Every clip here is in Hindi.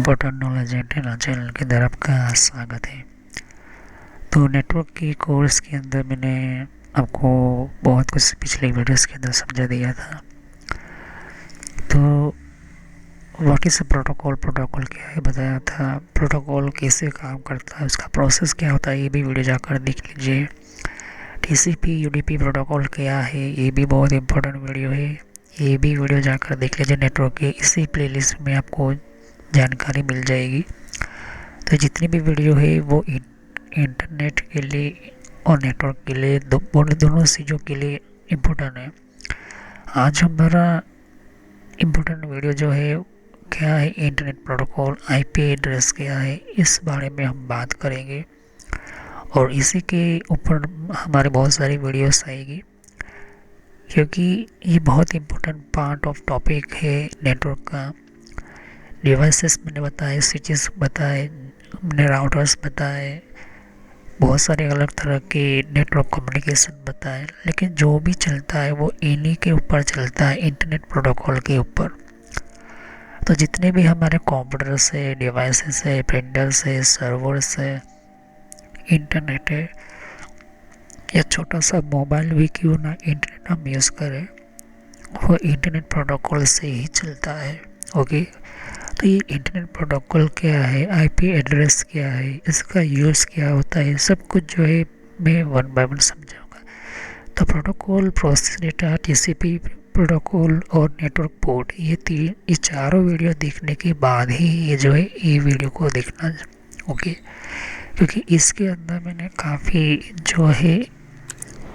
इम्पोर्टेंट नॉलेज एंटेना चैनल के अंदर आपका स्वागत है। तो नेटवर्क की कोर्स के अंदर मैंने आपको बहुत कुछ पिछले वीडियोस के अंदर समझा दिया था। तो व्हाट इज़ प्रोटोकॉल, प्रोटोकॉल क्या है बताया था, प्रोटोकॉल कैसे काम करता है, उसका प्रोसेस क्या होता है, ये भी वीडियो जाकर देख लीजिए। टीसीपी यूडीपी प्रोटोकॉल क्या है, ये भी बहुत इंपॉर्टेंट वीडियो है, ये भी वीडियो जाकर देख लीजिए। नेटवर्क के इसी प्लेलिस्ट में आपको जानकारी मिल जाएगी। तो जितनी भी वीडियो है वो इंटरनेट के लिए और नेटवर्क के लिए दोनों चीज़ों के लिए इम्पोर्टेंट है। आज हमारा इम्पोर्टेंट वीडियो जो है क्या है, इंटरनेट प्रोटोकॉल, आईपी एड्रेस क्या है, इस बारे में हम बात करेंगे। और इसी के ऊपर हमारे बहुत सारी वीडियोस आएगी, क्योंकि ये बहुत इम्पोर्टेंट पार्ट ऑफ टॉपिक है नेटवर्क का। डिवाइसेस मैंने बताए, स्विचेस बताए, मैंने राउटर्स बताए, बहुत सारे अलग तरह के नेटवर्क कम्युनिकेशन बताए, लेकिन जो भी चलता है वो इन्हीं के ऊपर चलता है, इंटरनेट प्रोटोकॉल के ऊपर। तो जितने भी हमारे कंप्यूटर्स है, डिवाइसेस है, प्रिंटर्स है, सर्वर्स है, इंटरनेट है, या छोटा सा मोबाइल भी क्यों ना इंटरनेट हम यूज़ करें, वो इंटरनेट प्रोटोकॉल से ही चलता है। ओके, तो ये इंटरनेट प्रोटोकॉल क्या है, आईपी एड्रेस क्या है, इसका यूज़ क्या होता है, सब कुछ जो है मैं वन बाय वन समझाऊंगा। तो protocol, process data, TCP protocol और नेटवर्क पोर्ट, ये चारों वीडियो देखने के बाद ही ये जो है ये वीडियो को देखना। ओके, क्योंकि इसके अंदर मैंने काफ़ी जो है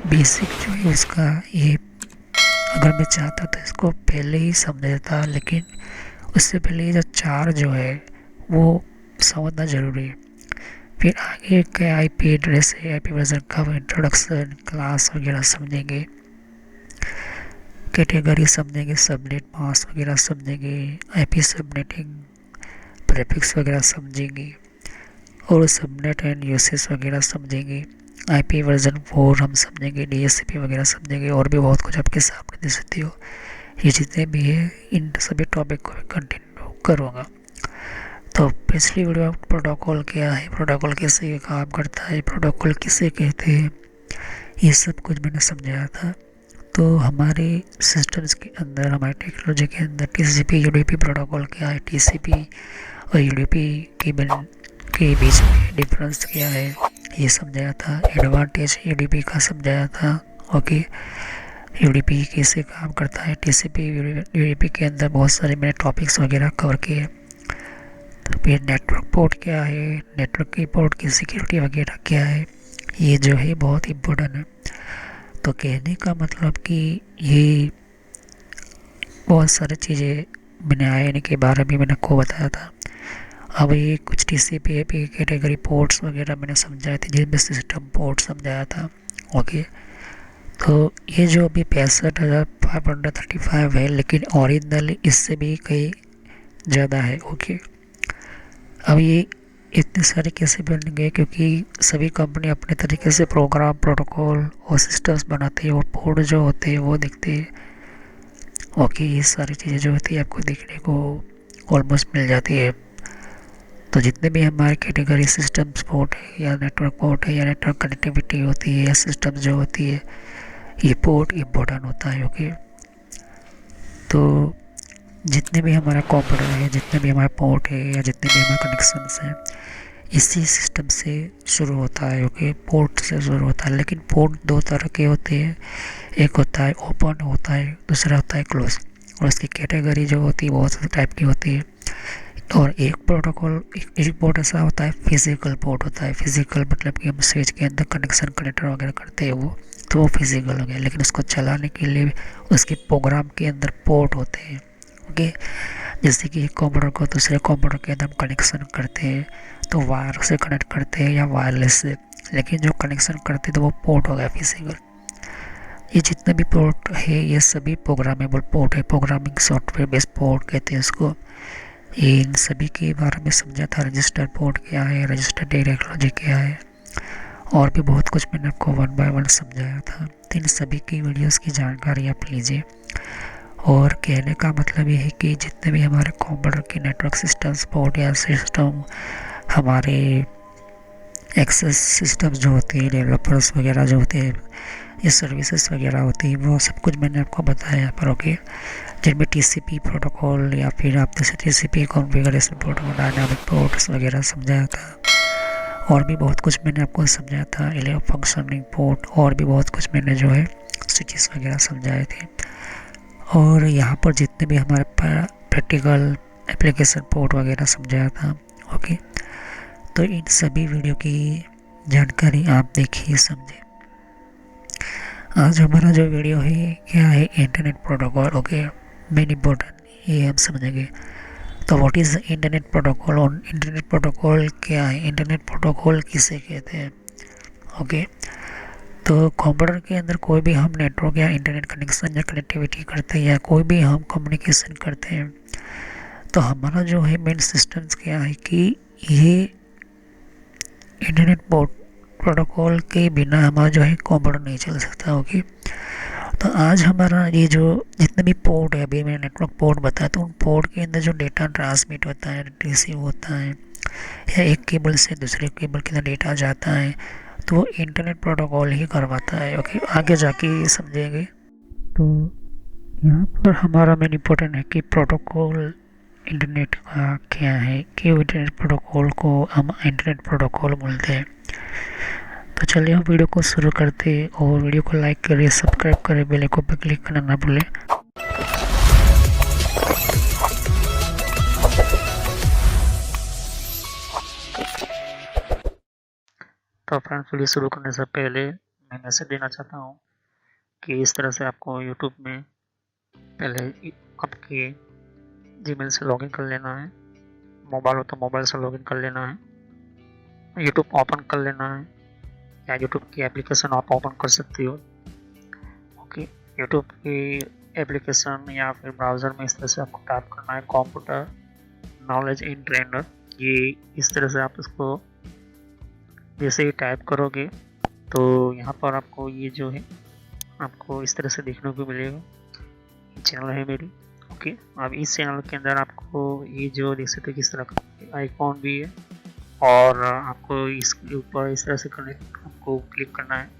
बेसिक जो है उसका ये, अगर मैं चाहता तो इसको पहले ही समझ लेता, लेकिन उससे पहले ये जो चार जो है वो समझना ज़रूरी है। फिर आगे क्या आईपी एड्रेस है, आईपी वर्जन का इंट्रोडक्शन, क्लास वगैरह समझेंगे, कैटेगरी समझेंगे, सबनेट मास्क वगैरह समझेंगे, आईपी सबनेटिंग, प्रीफिक्स वगैरह समझेंगे, और सबनेट एंड यूसेज वगैरह समझेंगे। आईपी वर्जन 4 हम समझेंगे, डीएससीपी वगैरह समझेंगे, और भी बहुत कुछ आपके सामने दे सकती हो। ये जितने भी है इन सभी टॉपिक को कंटिन्यू करूँगा। तो पिछली वीडियो में प्रोटोकॉल क्या है, प्रोटोकॉल कैसे काम करता है, प्रोटोकॉल किसे कहते हैं, ये सब कुछ मैंने समझाया था। तो हमारे सिस्टम्स के अंदर, हमारे टेक्नोलॉजी के अंदर टीसीपी यूडीपी प्रोटोकॉल क्या है, टीसीपी और यूडीपी के बीच में डिफरेंस क्या है, ये समझाया था। एडवांटेज यूडीपी का समझाया था। ओके, यूडीपी कैसे काम करता है, टीसीपी यूडीपी के अंदर बहुत सारे मैंने टॉपिक्स वगैरह कवर किए। तो फिर नेटवर्क पोर्ट क्या है, नेटवर्क की पोर्ट की सिक्योरिटी वगैरह क्या है, ये जो है बहुत इम्पोर्टेंट है। तो कहने का मतलब कि ये बहुत सारी चीज़ें मैंने आईएनए के बारे में मैंने आपको बताया था। अब ये कुछ टीसीपी एपी कैटेगरी पोर्ट्स वगैरह मैंने समझाए थे, जिसमें सिस्टम पोर्ट समझाया था। ओके, तो ये जो अभी 65,535 है, लेकिन ओरिजिनल इससे भी कई ज़्यादा है। ओके, अब ये इतने सारे कैसे बन गए, क्योंकि सभी कंपनी अपने तरीके से प्रोग्राम, प्रोटोकॉल और सिस्टम्स बनाते हैं, और पोर्ट जो होते हैं वो दिखते हैं। ओके, ये सारी चीज़ें जो होती है आपको देखने को ऑलमोस्ट मिल जाती है। तो जितने भी हमारे कैटेगरी सिस्टम्स पोर्ट है, या नेटवर्क पोर्ट है, या नेटवर्क कनेक्टिविटी होती है, या सिस्टम जो होती है, ये पोर्ट इम्पोर्टेंट होता है। ओके, तो जितने भी हमारा कंप्यूटर है, जितने भी हमारे पोर्ट है, या जितने भी हमारे कनेक्शंस हैं, इसी सिस्टम से शुरू होता है। ओके, पोर्ट से शुरू होता है। लेकिन पोर्ट दो तरह के होते हैं, एक होता है ओपन होता है, दूसरा होता है क्लोज, और इसकी कैटेगरी जो होती है बहुत सारे टाइप की होती है। और एक प्रोटोकॉल, एक पोर्ट ऐसा होता है फिजिकल पोर्ट होता है। फिजिकल मतलब कि हम स्विच के अंदर कनेक्शन कनेक्टर वगैरह करते हैं वो, तो वो फिजिकल हो गया। लेकिन उसको चलाने के लिए उसके प्रोग्राम के अंदर पोर्ट होते हैं। ओके, जैसे कि एक कंप्यूटर को दूसरे कंप्यूटर के अंदर हम कनेक्शन करते हैं, तो वायर से कनेक्ट करते हैं या वायरलेस से, लेकिन जो कनेक्शन करते हैं तो वो पोर्ट हो गया फिजिकल। ये जितने भी पोर्ट है ये सभी प्रोग्रामेबल पोर्ट है, प्रोग्रामिंग सॉफ्टवेयर बेस्ड पोर्ट कहते हैं इसको। ये इन सभी के बारे में समझा था। रजिस्टर पोर्ट क्या है, रजिस्टर टेक्नोलॉजी क्या है, और भी बहुत कुछ मैंने आपको वन बाय वन समझाया था। तो इन सभी की वीडियोस की जानकारी आप लीजिए, और कहने का मतलब ये है कि जितने भी हमारे कंप्यूटर के नेटवर्क सिस्टम्स पोर्ट या सिस्टम, हमारे एक्सेस सिस्टम्स जो होते हैं, डेवलपर्स वगैरह जो होते हैं, ये सर्विसेज वगैरह होती है, वो सब कुछ मैंने आपको बताया यहाँ पर। ओके, जिनमें टीसीपी प्रोटोकॉल या फिर आप जैसे TCP configuration protocol, dynamic ports वगैरह समझाया था। और भी बहुत कुछ मैंने आपको समझाया था, इलेक्ट्रो फंक्शनिंग पोर्ट, और भी बहुत कुछ मैंने जो है स्विचेस वगैरह समझाए थे। और यहाँ पर जितने भी हमारे प्रैक्टिकल एप्लीकेशन पोर्ट वगैरह समझाया था। ओके, तो इन सभी वीडियो की जानकारी आप देखिए, समझे। आज हमारा जो वीडियो है क्या है, internet protocol. Okay, main important ये हम समझेंगे। तो what is the internet protocol और इंटरनेट प्रोटोकॉल क्या है, इंटरनेट प्रोटोकॉल किसे कहते हैं। ओके, तो कंप्यूटर के अंदर कोई भी हम नेटवर्क या इंटरनेट कनेक्शन या कनेक्टिविटी करते हैं या कोई भी हम कम्युनिकेशन करते हैं, तो हमारा जो है मेन सिस्टम्स क्या है कि ये इंटरनेट प्रोटोकॉल के बिना हमारा जो है कंप्यूटर नहीं चल सकता। ओके, तो आज हमारा ये जो जितने भी पोर्ट है, अभी मैंने नेटवर्क पोर्ट बताया, तो उन पोर्ट के अंदर जो डेटा ट्रांसमिट होता है, रिसीव होता है, या एक केबल से दूसरे केबल के अंदर डेटा जाता है, तो वो इंटरनेट प्रोटोकॉल ही करवाता है। ओके, आगे जाके ये समझेंगे। तो यहाँ पर हमारा मेन इम्पोर्टेंट है कि प्रोटोकॉल इंटरनेट का क्या है, कि इंटरनेट प्रोटोकॉल को हम इंटरनेट प्रोटोकॉल बोलते हैं। तो चलिए हम वीडियो को शुरू करते हैं, और वीडियो को लाइक करिए, सब्सक्राइब करें, बेल आइकन पर क्लिक करना ना भूलें। तो फ्रेंड्स, वीडियो शुरू करने से पहले मैं मैसेज देना चाहता हूँ कि इस तरह से आपको यूट्यूब में पहले आपके जीमेल से लॉगिन कर लेना है। मोबाइल हो तो मोबाइल से लॉगिन कर लेना है, यूट्यूब ओपन कर लेना है, या यूट्यूब की एप्लीकेशन आप ओपन कर सकते हो। ओके, यूट्यूब की एप्लीकेशन या फिर ब्राउज़र में इस तरह से आपको टाइप करना है, कंप्यूटर नॉलेज इन ट्रेनर। ये इस तरह से आप इसको जैसे ही टाइप करोगे तो यहाँ पर आपको ये जो है आपको इस तरह से देखने को मिलेगा। चैनल है मेरी। ओके, अब इस चैनल के अंदर आपको ये जो देख सकते हो किस तरह का आइकॉन भी है, और आपको इसके ऊपर इस तरह से कनेक्ट आपको क्लिक करना है।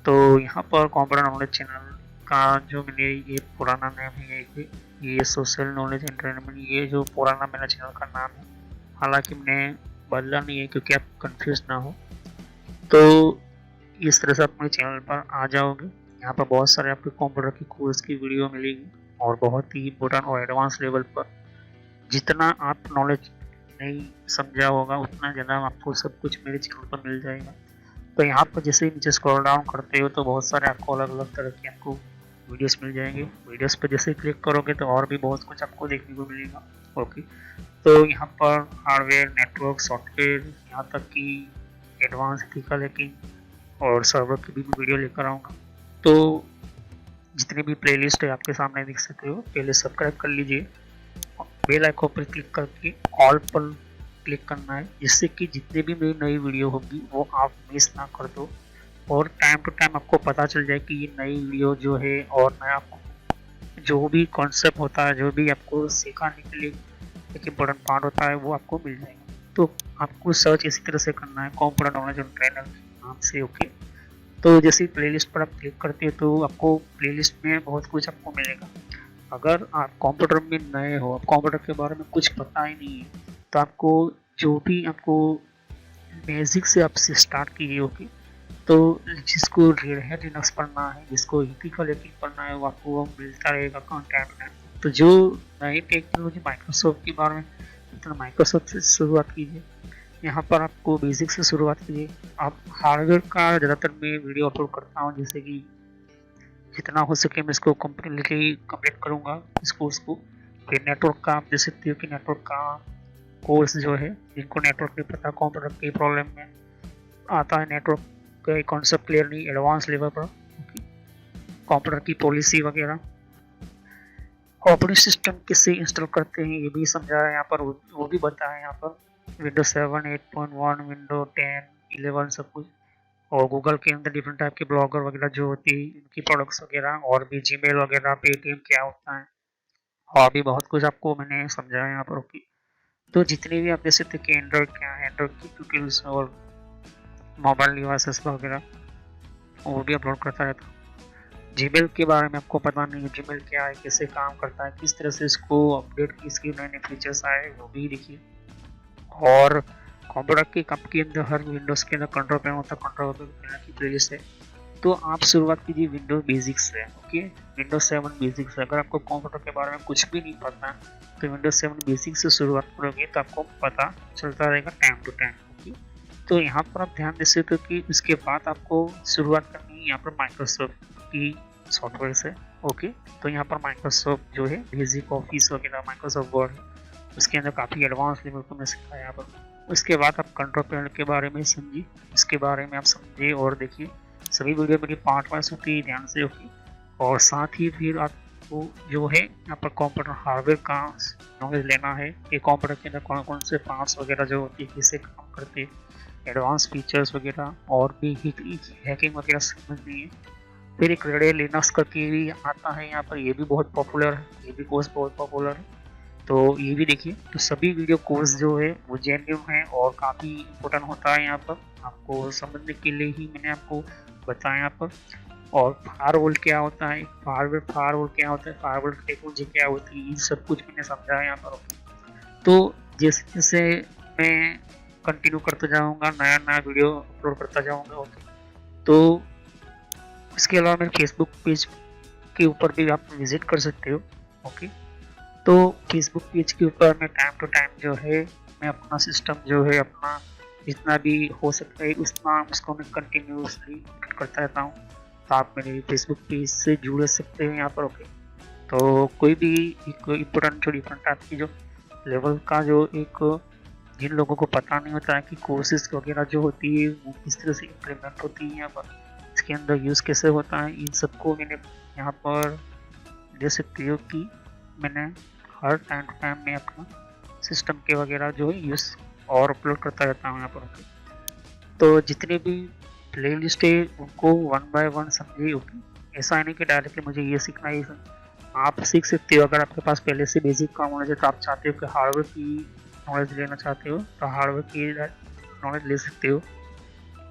तो यहाँ पर कंप्यूटर नॉलेज चैनल का जो मैंने ये पुराना नाम है, ये सोशल नॉलेज एंटरटेनमेंट, ये जो पुराना मेरा चैनल का नाम है, हालांकि मैंने बदला नहीं है क्योंकि आप कंफ्यूज ना हो। तो इस तरह से आप मेरे चैनल पर आ जाओगे। यहाँ पर बहुत सारे आपको कंप्यूटर की कोर्स की वीडियो मिलेगी, और बहुत ही इम्पोर्टेंट और एडवांस लेवल पर जितना आप नॉलेज नहीं समझा होगा उतना ज़्यादा आपको सब कुछ मेरे चैनल पर मिल जाएगा। तो यहाँ पर जैसे ही नीचे स्क्रॉल डाउन करते हो तो बहुत सारे आपको अलग अलग तरह के आपको वीडियोस मिल जाएंगे। वीडियोस पर जैसे ही क्लिक करोगे तो और भी बहुत कुछ आपको देखने को मिलेगा। ओके, तो यहाँ पर हार्डवेयर, नेटवर्क, सॉफ्टवेयर, यहाँ तक कि एडवांस एथिकल हैकिंग और सर्वर की भी वीडियो लेकर आऊँगा। तो जितनी भी प्लेलिस्ट है आपके सामने देख सकते हो। पहले सब्सक्राइब कर लीजिए, बेल आइकन पर क्लिक करके ऑल पर क्लिक करना है, जिससे कि जितने भी मेरी नई वीडियो होगी वो आप मिस ना कर दो, और टाइम टू टाइम आपको पता चल जाए कि ये नई वीडियो जो है, और नया आपको जो भी कॉन्सेप्ट होता है, जो भी आपको सिखाने के लिए एक इम्पोर्टेंट पार्ट होता है, वो आपको मिल जाएगा। तो आपको सर्च इसी तरह से करना है, कंप्यूटर नॉलेज ट्रेनर नाम से। ओके, तो जैसे प्लेलिस्ट पर आप क्लिक करते हो तो आपको प्लेलिस्ट में बहुत कुछ आपको मिलेगा। अगर आप कंप्यूटर में नए हो, आप कंप्यूटर के बारे में कुछ पता ही नहीं है, तो आपको जो भी आपको बेसिक से आपसे स्टार्ट कीजिए। ओके, तो जिसको रेड हैट लिनक्स पढ़ना है, जिसको एथिकल हैकिंग पढ़ना है, वो आपको वो मिलता रहेगा कंटेंट में। तो जो नई टेक्नोलॉजी माइक्रोसॉफ्ट के बारे में, तो माइक्रोसॉफ्ट से शुरुआत कीजिए। यहाँ पर आपको बेसिक से शुरुआत कीजिए। आप हार्डवेयर का ज़्यादातर मैं वीडियो अपलोड करता हूँ, जैसे कि जितना हो सके मैं इसको कम्प्लीटली कंप्लीट करूँगा इस कोर्स को। फिर नेटवर्क का आप देख सकते हो कि नेटवर्क का कोर्स जो है, जिनको नेटवर्क नहीं पता, कंप्यूटर की प्रॉब्लम में आता है, नेटवर्क का कॉन्सेप्ट क्लियर नहीं, एडवांस लेवल पर कंप्यूटर की पॉलिसी वगैरह, ऑपरेटिंग सिस्टम किससे इंस्टॉल करते हैं ये भी समझा है यहाँ पर, वो भी बताया है यहाँ पर। विंडोज 7, 8.1, विंडो 10, 11 सब कुछ, और गूगल के अंदर डिफरेंट टाइप के ब्लॉगर वगैरह जो होती है, इनकी प्रोडक्ट्स वगैरह, और भी जीमेल वगैरह, पेटीएम क्या होता है, और भी बहुत कुछ आपको मैंने समझाया यहाँ पर। ओके, तो जितने भी आप देख सकते कि एंड्रॉयड क्या है, एंड्रॉयड की ट्यूटोरियल्स और मोबाइल डिवाइसेस वगैरह वो भी अपलोड करता रहता हूँ। जीमेल के बारे में आपको पता नहीं है, जीमेल क्या है, कैसे काम करता है, किस तरह से इसको अपडेट की, इसके नए नए फीचर्स आए वो भी देखिए। और कंप्यूटर के कप के अंदर हर विंडोज़ के अंदर कंट्रोल पैनल होता है, कंट्रोल पैनल की प्लेलिस्ट है। तो आप शुरुआत कीजिए विंडोज बेसिक्स से। ओके, विंडोज 7 बेसिक्स से। अगर आपको कंप्यूटर के बारे में कुछ भी नहीं पता तो विंडोज 7 बेसिक्स से शुरुआत करोगे तो आपको पता चलता रहेगा टाइम टू टाइम। ओके, तो यहाँ पर आप ध्यान दे सकते हो कि उसके बाद आपको शुरुआत करनी है यहाँ पर माइक्रोसॉफ्ट की सॉफ्टवेयर से। ओके, तो यहाँ पर माइक्रोसॉफ्ट जो है बेसिक ऑफिस वगैरह, माइक्रोसॉफ्ट वर्ड, उसके अंदर काफ़ी एडवांस लेवल को मैं सिखाया यहाँ पर। उसके बाद आप कंट्रोल पैनल के बारे में समझिए, इसके बारे में आप समझिए और देखिए। सभी वीडियो मेरी पार्ट वाइज होती है, ध्यान से होगी। और साथ ही फिर आपको जो है यहाँ पर कंप्यूटर हार्डवेयर का नॉलेज लेना है कि कंप्यूटर के अंदर कौन कौन से पार्ट्स वगैरह जो होती है, कैसे काम करते हैं, एडवांस फीचर्स वगैरह, और भी हैकिंग वगैरह समझनी है। फिर एक रेड लिनक्स करके भी आता है यहाँ पर, ये भी बहुत पॉपुलर है, ये भी कोर्स बहुत पॉपुलर है, तो ये भी देखिए। तो सभी वीडियो कोर्स जो है वो जेन्युइन है और काफ़ी इम्पोर्टेंट होता है यहाँ पर, आपको समझने के लिए ही मैंने आपको बताया यहाँ पर। और फायरवॉल क्या होता है, फायरवॉल क्या होता है, फायरवॉल टेक्नोलॉजी क्या होती है, ये सब कुछ मैंने समझाया यहाँ पर। तो जैसे जैसे मैं कंटिन्यू करता जाऊँगा, नया नया वीडियो अपलोड करता जाऊँगा। ओके, तो इसके अलावा मेरे फेसबुक पेज के ऊपर भी आप विजिट कर सकते हो। ओके, तो फेसबुक पेज के ऊपर मैं टाइम टू टाइम जो है मैं अपना सिस्टम जो है अपना जितना भी हो सकता है उतना उसको मैं कंटिन्यूसली करता रहता हूँ। तो आप मेरे फेसबुक पेज से जुड़ सकते हैं यहाँ पर। ओके, तो कोई भी एक इम्पोर्टेंट जो डिफरेंट टाइप की जो लेवल का जो एक जिन लोगों को पता नहीं होता है कि कोर्सेज वगैरह जो होती है वो किस तरह से इम्प्लीमेंट होती है यहाँ पर, इसके अंदर यूज़ कैसे होता है, इन सबको मैंने यहाँ पर दे सकती हो कि मैंने हर टाइम टू टाइम में अपना सिस्टम के वगैरह जो है यूज़ और अपलोड करता रहता हूँ यहाँ पर। तो जितने भी प्ले लिस्ट है उनको वन बाय वन समझिए। ओके, ऐसा है नहीं कि डायरेक्टली मुझे ये सीखना है, आप सीख सकते हो। अगर आपके पास पहले से बेसिक का नॉलेज है तो आप चाहते हो कि हार्डवेयर की नॉलेज लेना चाहते हो तो हार्डवेयर की नॉलेज ले सकते हो।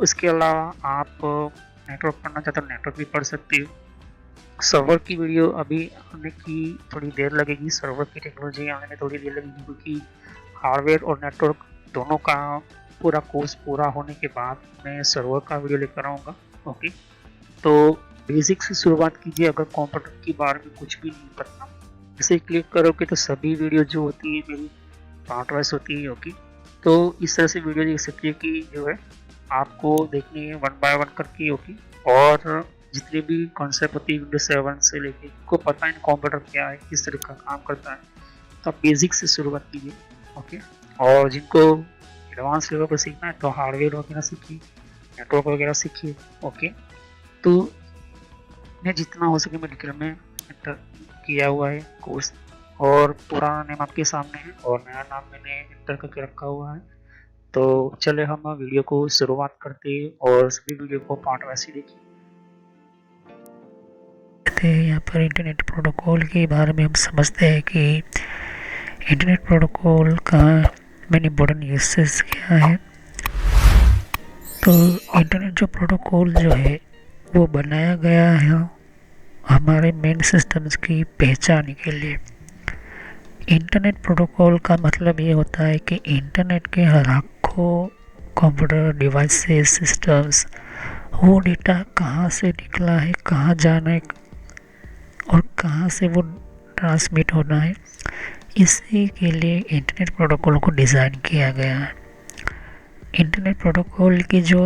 उसके अलावा आप नेटवर्क पढ़ना चाहते हो नेटवर्क भी पढ़ सकते हो। सर्वर की वीडियो अभी आने की थोड़ी देर लगेगी, सर्वर की टेक्नोलॉजी आने में थोड़ी देर लगेगी, क्योंकि हार्डवेयर और नेटवर्क दोनों का पूरा कोर्स पूरा होने के बाद मैं सर्वर का वीडियो लेकर आऊँगा। ओके, तो बेसिक से शुरुआत कीजिए। अगर कंप्यूटर के बारे में कुछ भी नहीं पता, इसे क्लिक करोगे तो सभी वीडियो जो होती है मेरी पार्ट वाइज होती है। ओके, तो इस तरह से वीडियो देख सकती है कि जो है आपको देखनी है वन बाय वन करके। ओके, और जितनी भी कॉन्सेप्ट होती है विंडोज 7 से लेके, को पता है कंप्यूटर क्या है, किस तरह का काम करता है, तो आप बेसिक से शुरुआत कीजिए। ओके, और जिनको एडवांस लेवल पर सीखना है तो हार्डवेयर वगैरह सीखिए, नेटवर्क वगैरह सीखिए। ओके, तो मैं जितना हो सके मेडिकल में एंटर किया हुआ है कोर्स, और पुराना नेम आपके सामने है और नया नाम मैंने एंटर करके रखा हुआ है। तो चले हम वीडियो को शुरुआत करते हैं और सभी वीडियो को पार्ट वाइज देखिए। यहाँ पर इंटरनेट प्रोटोकॉल के बारे में हम समझते हैं कि इंटरनेट प्रोटोकॉल का मेन इम्पोर्टेंट यूसेस क्या है। तो इंटरनेट जो प्रोटोकॉल जो है वो बनाया गया है हमारे मेन सिस्टम्स की पहचान के लिए। इंटरनेट प्रोटोकॉल का मतलब ये होता है कि इंटरनेट के लाखों कंप्यूटर डिवाइसेस सिस्टम्स, वो डेटा कहाँ से निकला है, कहाँ जाना है और कहाँ से वो ट्रांसमिट होना है, इसी के लिए इंटरनेट प्रोटोकॉल को डिज़ाइन किया गया है। इंटरनेट प्रोटोकॉल की जो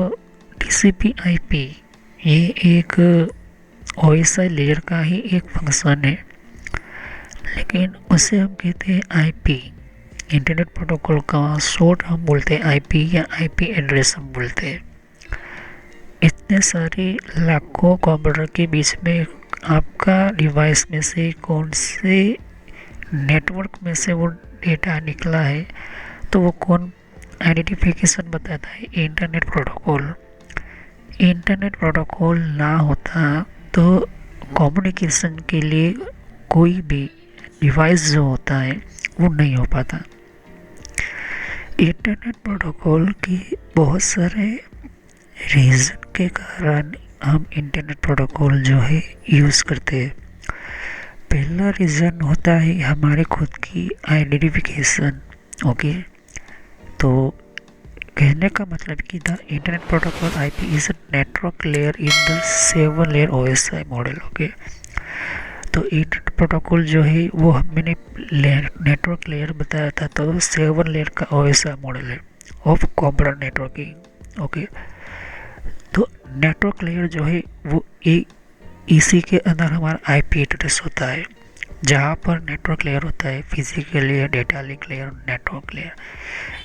TCP/IP ये एक OSI लेयर का ही एक फंक्शन है, लेकिन उसे हम कहते हैं IP। इंटरनेट प्रोटोकॉल का शॉर्ट हम बोलते हैं IP या IP एड्रेस हम बोलते हैं। इतने सारे लाखों कंप्यूटर के बीच में आपका डिवाइस में से कौन से नेटवर्क में से वो डेटा निकला है, तो वो कौन आइडेंटिफिकेशन बताता है, इंटरनेट प्रोटोकॉल। इंटरनेट प्रोटोकॉल ना होता तो कम्युनिकेशन के लिए कोई भी डिवाइस जो होता है वो नहीं हो पाता। इंटरनेट प्रोटोकॉल की बहुत सारे रीज़न के कारण हम इंटरनेट प्रोटोकॉल जो है यूज़ करते हैं। पहला रीज़न होता है हमारे खुद की आइडेंटिफिकेशन। ओके, तो कहने का मतलब कि the internet protocol IP is a network layer in the 7 layer OSI model. Okay, तो इंटरनेट प्रोटोकॉल जो है वो मैंने नेटवर्क लेयर बताया था, तो 7 लेयर का ओएसआई मॉडल है ऑफ कंप्यूटर नेटवर्किंग। ओके, तो नेटवर्क लेयर जो है वो इसी के अंदर हमारा आईपी एड्रेस होता है। जहाँ पर नेटवर्क लेयर होता है, physical layer, data link layer, network layer,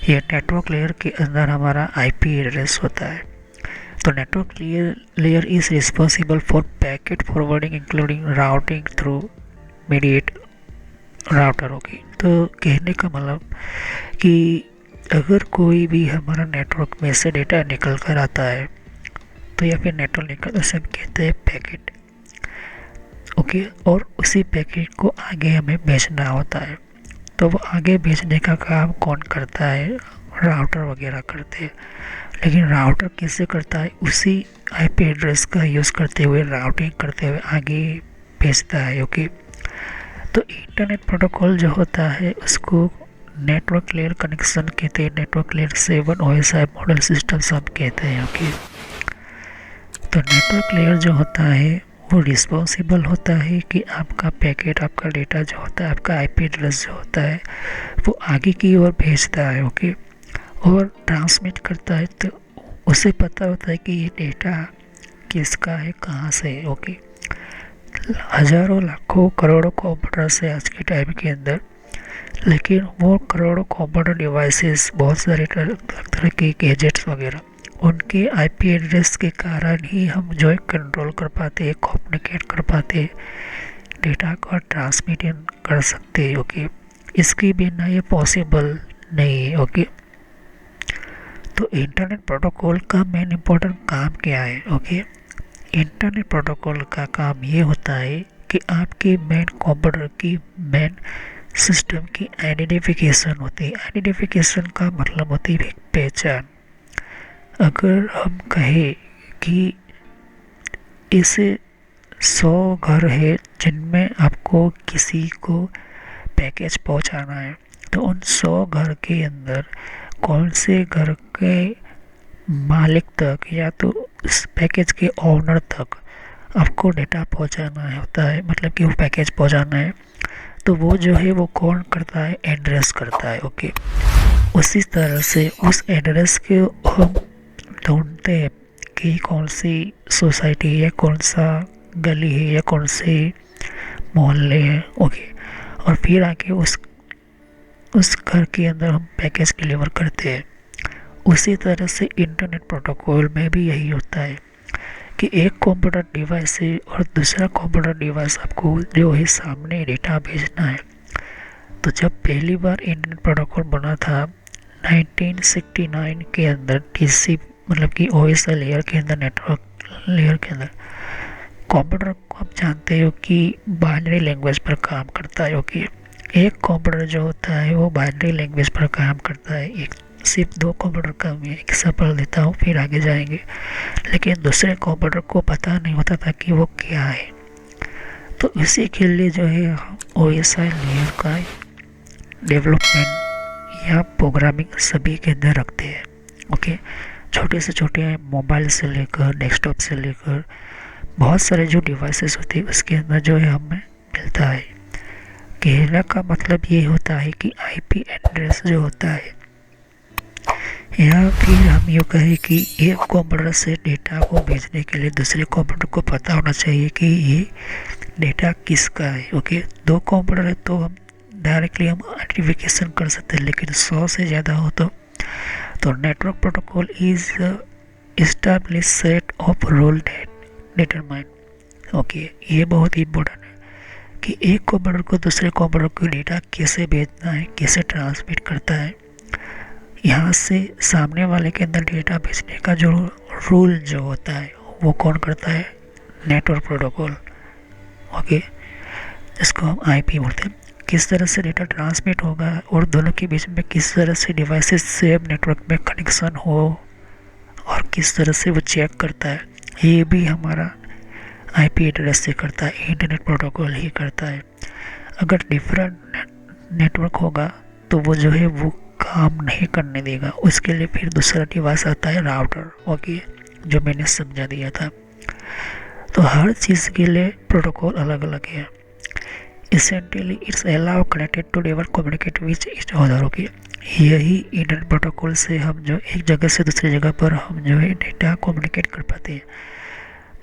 ये नेटवर्क लेयर के अंदर हमारा आईपी एड्रेस होता है। तो network layer is responsible for packet forwarding including routing through mediate router. Okay, तो कहने का मतलब कि अगर कोई भी हमारा नेटवर्क में से डेटा निकल कर आता है तो या फिर नेटवर्क निकल, उसे हम कहते हैं पैकेट। ओके, और उसी पैकेट को आगे हमें भेजना होता है। तो वो आगे भेजने का काम कौन करता है? राउटर वगैरह करते हैं। लेकिन राउटर कैसे करता है? उसी आईपी एड्रेस का यूज़ करते हुए, राउटिंग करते हुए आगे भेजता है। ओके, तो इंटरनेट प्रोटोकॉल जो होता है उसको नेटवर्क लेयर कनेक्शन कहते हैं। Network layer 7 OSI model systems हम कहते हैं। ओके, तो नेटवर्क लेयर जो होता है वो रिस्पॉन्सिबल होता है कि आपका पैकेट, आपका डेटा जो होता है, आपका आईपी एड्रेस जो होता है वो आगे की ओर भेजता है। ओके, और ट्रांसमिट करता है, तो उसे पता होता है कि ये डेटा किसका है, कहाँ से है। ओके, हज़ारों लाखों करोड़ों कंप्यूटर्स है आज के टाइम के अंदर, लेकिन वो करोड़ों कंप्यूटर डिवाइसेस, बहुत सारे तरह के गैजेट्स वगैरह, उनके आईपी एड्रेस के कारण ही हम जो है कंट्रोल कर पाते हैं, कम्युनिकेट कर पाते हैं, डेटा को ट्रांसमिट कर सकते हैं। ओके, इसके बिना ये पॉसिबल नहीं है। ओके, तो इंटरनेट प्रोटोकॉल का मेन इम्पोर्टेंट काम क्या है? ओके, इंटरनेट प्रोटोकॉल का काम ये होता है कि आपके मेन कंप्यूटर की, मेन सिस्टम की आइडेंटिफिकेशन होती है। आइडेंटिफिकेशन का मतलब होती है पहचान। अगर हम कहें कि ऐसे 100 घर है जिनमें आपको किसी को पैकेज पहुंचाना है, तो उन 100 घर के अंदर कौन से घर के मालिक तक या तो उस पैकेज के ओनर तक आपको डेटा पहुंचाना होता है, मतलब कि वो पैकेज पहुंचाना है, तो वो जो है वो कौन करता है? एड्रेस करता है। ओके, उसी तरह से उस एड्रेस के हम ढूंढते हैं कि कौन सी सोसाइटी है, कौन सा गली है, या कौन से मोहल्ले हैं। ओके, और फिर आके उस घर के अंदर हम पैकेज डिलीवर करते हैं। उसी तरह से इंटरनेट प्रोटोकॉल में भी यही होता है कि एक कंप्यूटर डिवाइस से और दूसरा कंप्यूटर डिवाइस आपको जो है सामने डेटा भेजना है। तो जब पहली बार इंटरनेट प्रोटोकॉल बना था 1969 के अंदर, टीसी मतलब कि ओएसआई लेयर के अंदर, नेटवर्क लेयर के अंदर, कंप्यूटर को आप जानते हो कि बाइनरी लैंग्वेज पर काम करता है। ओके, एक कंप्यूटर जो होता है वो बाइनरी लैंग्वेज पर काम करता है। एक सिर्फ 2 कंप्यूटर का मैं एग्जाम्पल देता हूँ, फिर आगे जाएंगे। लेकिन दूसरे कंप्यूटर को पता नहीं होता था कि वो क्या है। तो इसी के लिए जो है ओएसआई लेयर का डेवलपमेंट या प्रोग्रामिंग सभी के अंदर रखते हैं। ओके, छोटे से छोटे मोबाइल से लेकर डेस्कटॉप से लेकर बहुत सारे जो डिवाइसेस होते हैं उसके अंदर जो है हमें मिलता है। कहने का मतलब ये होता है कि आईपी एड्रेस जो होता है, या फिर हम यूँ कहें कि एक कंप्यूटर से डेटा को भेजने के लिए दूसरे कंप्यूटर को पता होना चाहिए कि ये डेटा किसका है। ओके, 2 कंप्यूटर है तो हम डायरेक्टली हम आइडेंटिफिकेशन कर सकते हैं, लेकिन 100 से ज़्यादा हो तो network protocol is establish set of rule determine. Okay, ये बहुत ही इम्पोर्टेंट है कि एक कंप्यूटर को दूसरे कंप्यूटर को डेटा कैसे भेजना है, कैसे ट्रांसमिट करता है। यहाँ से सामने वाले के अंदर डेटा भेजने का जो रूल जो होता है वो कौन करता है? Network protocol. ओके, जिसको हम आईपी बोलते हैं। किस तरह से डेटा ट्रांसमिट होगा और दोनों के बीच में किस तरह से डिवाइसेस से नेटवर्क में कनेक्शन हो और किस तरह से वो चेक करता है, ये भी हमारा आईपी एड्रेस से करता है, इंटरनेट प्रोटोकॉल ही करता है। अगर डिफरेंट नेटवर्क होगा तो वो जो है वो काम नहीं करने देगा, उसके लिए फिर दूसरा डिवाइस आता है राउटर, ओके, जो मैंने समझा दिया था। तो हर चीज़ के लिए प्रोटोकॉल अलग अलग है। Essentially, it's allow connected to never communicate with each other, okay. यही इंटरनेट प्रोटोकॉल से हम जो एक जगह से दूसरी जगह पर हम जो है डेटा कम्युनिकेट कर पाते हैं।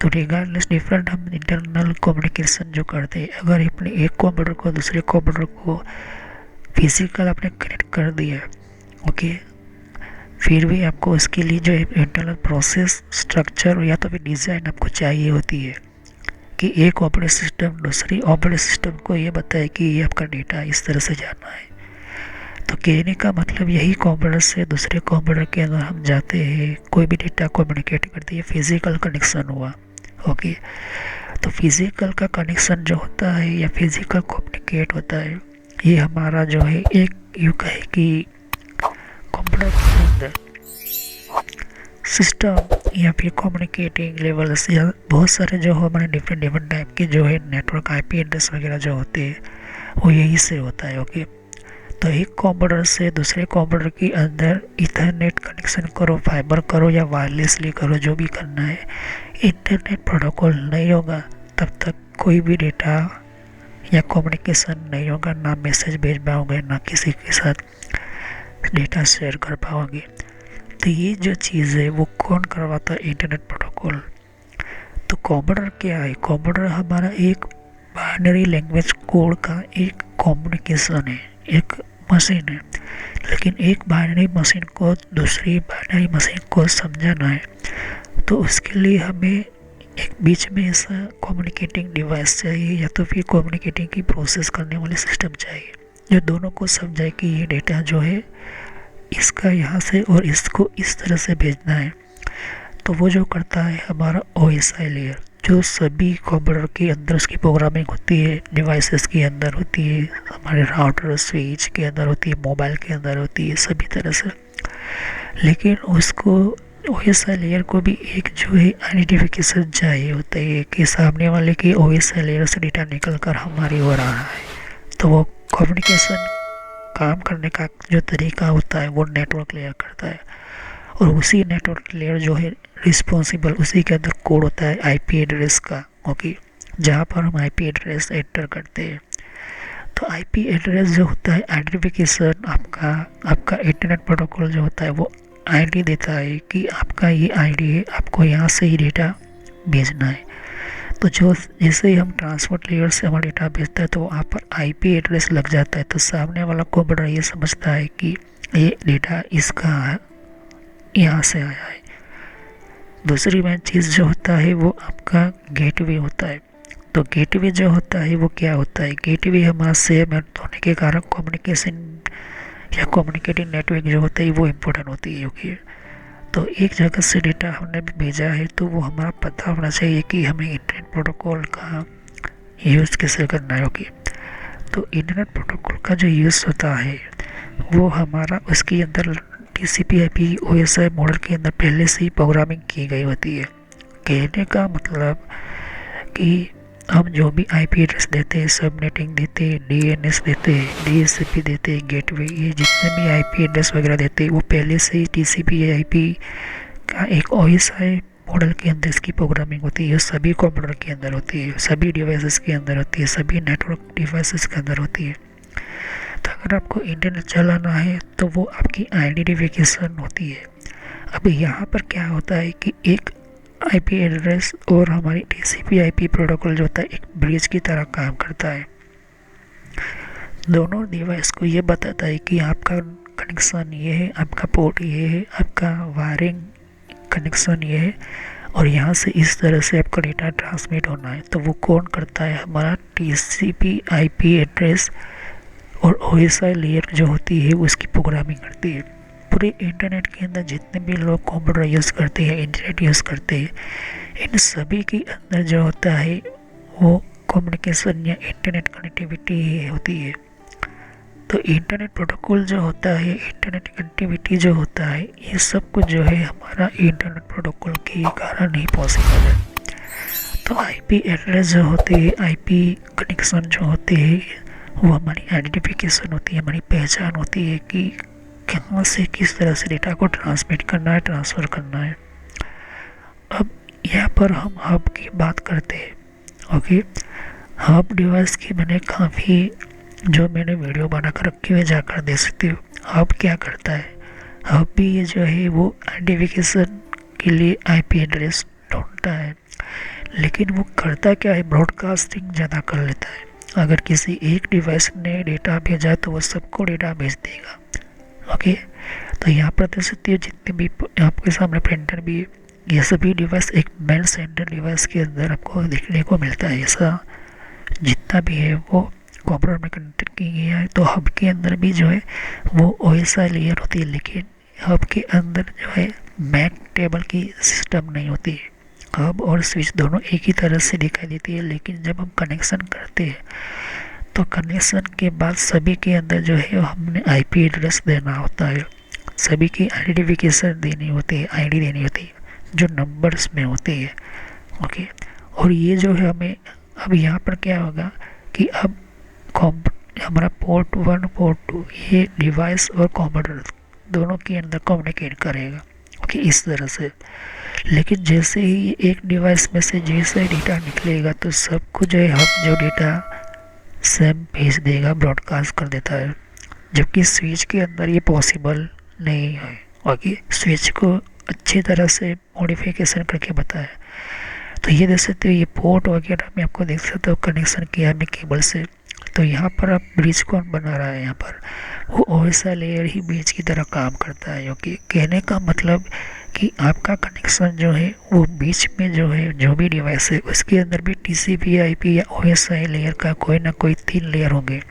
तो रिगार्डलेस डिफरेंट हम इंटरनल कम्युनिकेशन जो करते हैं, अगर अपने एक कंप्यूटर को दूसरे कंप्यूटर को फिजिकल आपने कनेक्ट कर दिया, ओके, फिर भी आपको उसके लिए जो इंटरनल प्रोसेस स्ट्रक्चर या तो फिर डिज़ाइन आपको चाहिए होती है कि एक ऑपरेटिंग सिस्टम दूसरी ऑपरेटिंग सिस्टम को ये बताए कि ये आपका डेटा इस तरह से जाना है। तो कहने का मतलब यही, कंप्यूटर से दूसरे कंप्यूटर के अंदर हम जाते हैं, कोई भी डेटा कम्युनिकेट करते हैं, फिजिकल कनेक्शन हुआ, ओके। तो फिजिकल का कनेक्शन जो होता है या फिजिकल कम्युनिकेट होता है, ये हमारा जो है एक यूँ कहे कि कंप्यूटर के अंदर सिस्टम या फिर कम्युनिकेटिंग लेवल्स या बहुत सारे जो हमारे डिफरेंट टाइप के जो है नेटवर्क आईपी एड्रेस वगैरह जो होते हैं वो यही से होता है, ओके। तो एक कंप्यूटर से दूसरे कंप्यूटर के अंदर इथरनेट कनेक्शन करो, फाइबर करो या वायरलेसली करो, जो भी करना है, इंटरनेट प्रोटोकॉल नहीं होगा तब तक कोई भी डेटा या कम्युनिकेशन नहीं होगा, ना मैसेज भेज पाओगे, ना किसी के साथ डेटा शेयर कर पाओगे। तो ये जो चीज़ है वो कौन करवाता है? Internet protocol. तो कंप्यूटर क्या है? कंप्यूटर हमारा एक बाइनरी लैंग्वेज कोड का एक कम्युनिकेशन है, एक मशीन है। लेकिन एक बाइनरी मशीन को दूसरी बाइनरी मशीन को समझाना है तो उसके लिए हमें एक बीच में ऐसा कम्युनिकेटिंग डिवाइस चाहिए या तो फिर कम्युनिकेटिंग की प्रोसेस करने वाली सिस्टम चाहिए जो दोनों को समझाए कि ये डेटा जो है इसका यहाँ से और इसको इस तरह से भेजना है। तो वो जो करता है हमारा OSI लेयर, जो सभी कंप्यूटर के अंदर उसकी प्रोग्रामिंग होती है, डिवाइसेस के अंदर होती है, हमारे राउटर स्विच के अंदर होती है, मोबाइल के अंदर होती है, सभी तरह से। लेकिन उसको OSI लेयर को भी एक जो है आइडेंटिफिकेशन चाहिए होता है कि सामने वाले की OSI लेयर से डेटा निकल कर हमारी हो रहा है। तो वो कम्युनिकेशन काम करने का जो तरीका होता है वो नेटवर्क लेयर करता है और उसी नेटवर्क लेयर जो है रिस्पॉन्सिबल, उसी के अंदर कोड होता है आईपी एड्रेस का, ओके, जहाँ पर हम आईपी एड्रेस एंटर करते हैं। तो आईपी एड्रेस जो होता है आइडेंटिफिकेशन, आपका इंटरनेट प्रोटोकॉल जो होता है वो आईडी देता है कि आपका ये आईडी है, आपको यहाँ से ही डेटा भेजना है। तो जो जैसे ही हम ट्रांसपोर्ट लेयर से हमारा डेटा भेजता है तो वहाँ पर आईपी एड्रेस लग जाता है। तो सामने वाला कंप्यूटर ये समझता है कि ये डेटा इसका यहाँ से आया है। दूसरी मेन चीज़ जो होता है वो आपका गेटवे होता है। तो गेटवे जो होता है वो क्या होता है? गेटवे हमारा सेम होने के कारण कम्युनिकेशन या कम्युनिकेटिंग नेटवर्क जो होता है वो इम्पोर्टेंट होती है, ओके। तो एक जगह से डेटा हमने भेजा है तो वो हमारा पता होना चाहिए कि हमें इंटरनेट प्रोटोकॉल का यूज़ कैसे करना है, ओके। तो इंटरनेट प्रोटोकॉल का जो यूज़ होता है वो हमारा उसके अंदर TCP/IP OSI मॉडल के अंदर पहले से ही प्रोग्रामिंग की गई होती है। कहने का मतलब कि हम जो भी IP एड्रेस देते हैं, सबनेटिंग देते हैं, DNS देते हैं, DHCP देते हैं, गेटवे, ये जितने भी IP एड्रेस वगैरह देते हैं वो पहले से ही TCP/IP का एक OSI मॉडल के अंदर इसकी प्रोग्रामिंग होती है। सभी कंप्यूटर के अंदर होती है, सभी डिवाइसेस के अंदर होती है, सभी नेटवर्क डिवाइसेस के अंदर होती है। तो अगर आपको इंटरनेट चलाना है तो वो आपकी आइडेंटिफिकेशन होती है। अब यहाँ पर क्या होता है कि एक IP एड्रेस और हमारी TCP/IP प्रोटोकॉल जो होता है एक ब्रिज की तरह काम करता है। दोनों डिवाइस को ये बताता है कि आपका कनेक्शन ये है, आपका पोर्ट ये है, आपका वायरिंग कनेक्शन ये है और यहाँ से इस तरह से आपका डेटा ट्रांसमिट होना है। तो वो कौन करता है? हमारा TCP/IP एड्रेस और OSI लेयर जो होती है उसकी प्रोग्रामिंग करती है। पूरे इंटरनेट के अंदर जितने भी लोग कंप्यूटर यूज़ करते हैं, इंटरनेट यूज़ करते हैं, इन सभी के अंदर जो होता है वो कम्युनिकेशन या इंटरनेट कनेक्टिविटी होती है। तो इंटरनेट प्रोटोकॉल जो होता है, इंटरनेट कनेक्टिविटी जो होता है, ये सब कुछ जो है हमारा इंटरनेट प्रोटोकॉल के कारण ही पॉसिबल है। तो आईपी एड्रेस जो होते हैं, आईपी कनेक्शन जो होते हैं, वो हमारी आइडेंटिफिकेशन होती है, हमारी पहचान होती है कि कहाँ से किस तरह से डेटा को ट्रांसमिट करना है, ट्रांसफ़र करना है। अब यहाँ पर हम हब की बात करते हैं। ओके, हब डिवाइस की मैंने वीडियो बना कर रखी हुई, जाकर देख सकते हो। हब क्या करता है, हब भी ये जो है वो आइडेंटिफिकेशन के लिए आईपी एड्रेस ढूंढता है, लेकिन वो करता क्या है, ब्रॉडकास्टिंग ज़्यादा कर लेता है। अगर किसी एक डिवाइस ने डेटा भेजा तो वो सबको डेटा भेज देगा। ओके, तो यहाँ पर देख सकते हो जितने भी आपके सामने प्रिंटर भी है, ये सभी डिवाइस एक मेन सेंटर डिवाइस के अंदर आपको देखने को मिलता है। ऐसा जितना भी है वो कंप्यूटर में कनेक्ट की गया है। तो हब के अंदर भी जो है वो ओएसआई लेयर होती है, लेकिन हब के अंदर जो है मैक टेबल की सिस्टम नहीं होती है। हब और स्विच दोनों एक ही तरह से दिखाई देती है, लेकिन जब हम कनेक्शन करते हैं तो कनेक्शन के बाद सभी के अंदर जो है हमने आईपी एड्रेस देना होता है, सभी की आइडेंटिफिकेशन देनी होती है, आईडी देनी होती है जो नंबर्स में होती है। ओके, और ये जो है हमें अब यहाँ पर क्या होगा कि अब हमारा पोर्ट 1 पोर्ट 2 ये डिवाइस और कंप्यूटर दोनों के अंदर कम्युनिकेट करेगा। ओके, इस तरह से। लेकिन जैसे ही एक डिवाइस में से जैसे डेटा निकलेगा तो सबको जो है हम जो डेटा सेम भेज देगा, ब्रॉडकास्ट कर देता है, जबकि स्विच के अंदर ये पॉसिबल नहीं है। ओके, स्विच को अच्छी तरह से मॉडिफिकेशन करके बताया। तो ये देख सकते हो, ये पोर्ट वगैरह में आपको देख सकते हो कनेक्शन किया है केबल से। तो यहाँ पर अब ब्रिज कौन बना रहा है, यहाँ पर वो ओएसआई लेयर ही ब्रिज की तरह काम करता है। क्योंकि कहने का मतलब कि आपका कनेक्शन जो है वो बीच में जो है जो भी डिवाइस है उसके अंदर भी टीसीपी आईपी या ओएसआई लेयर का कोई ना कोई 3 लेयर होंगे।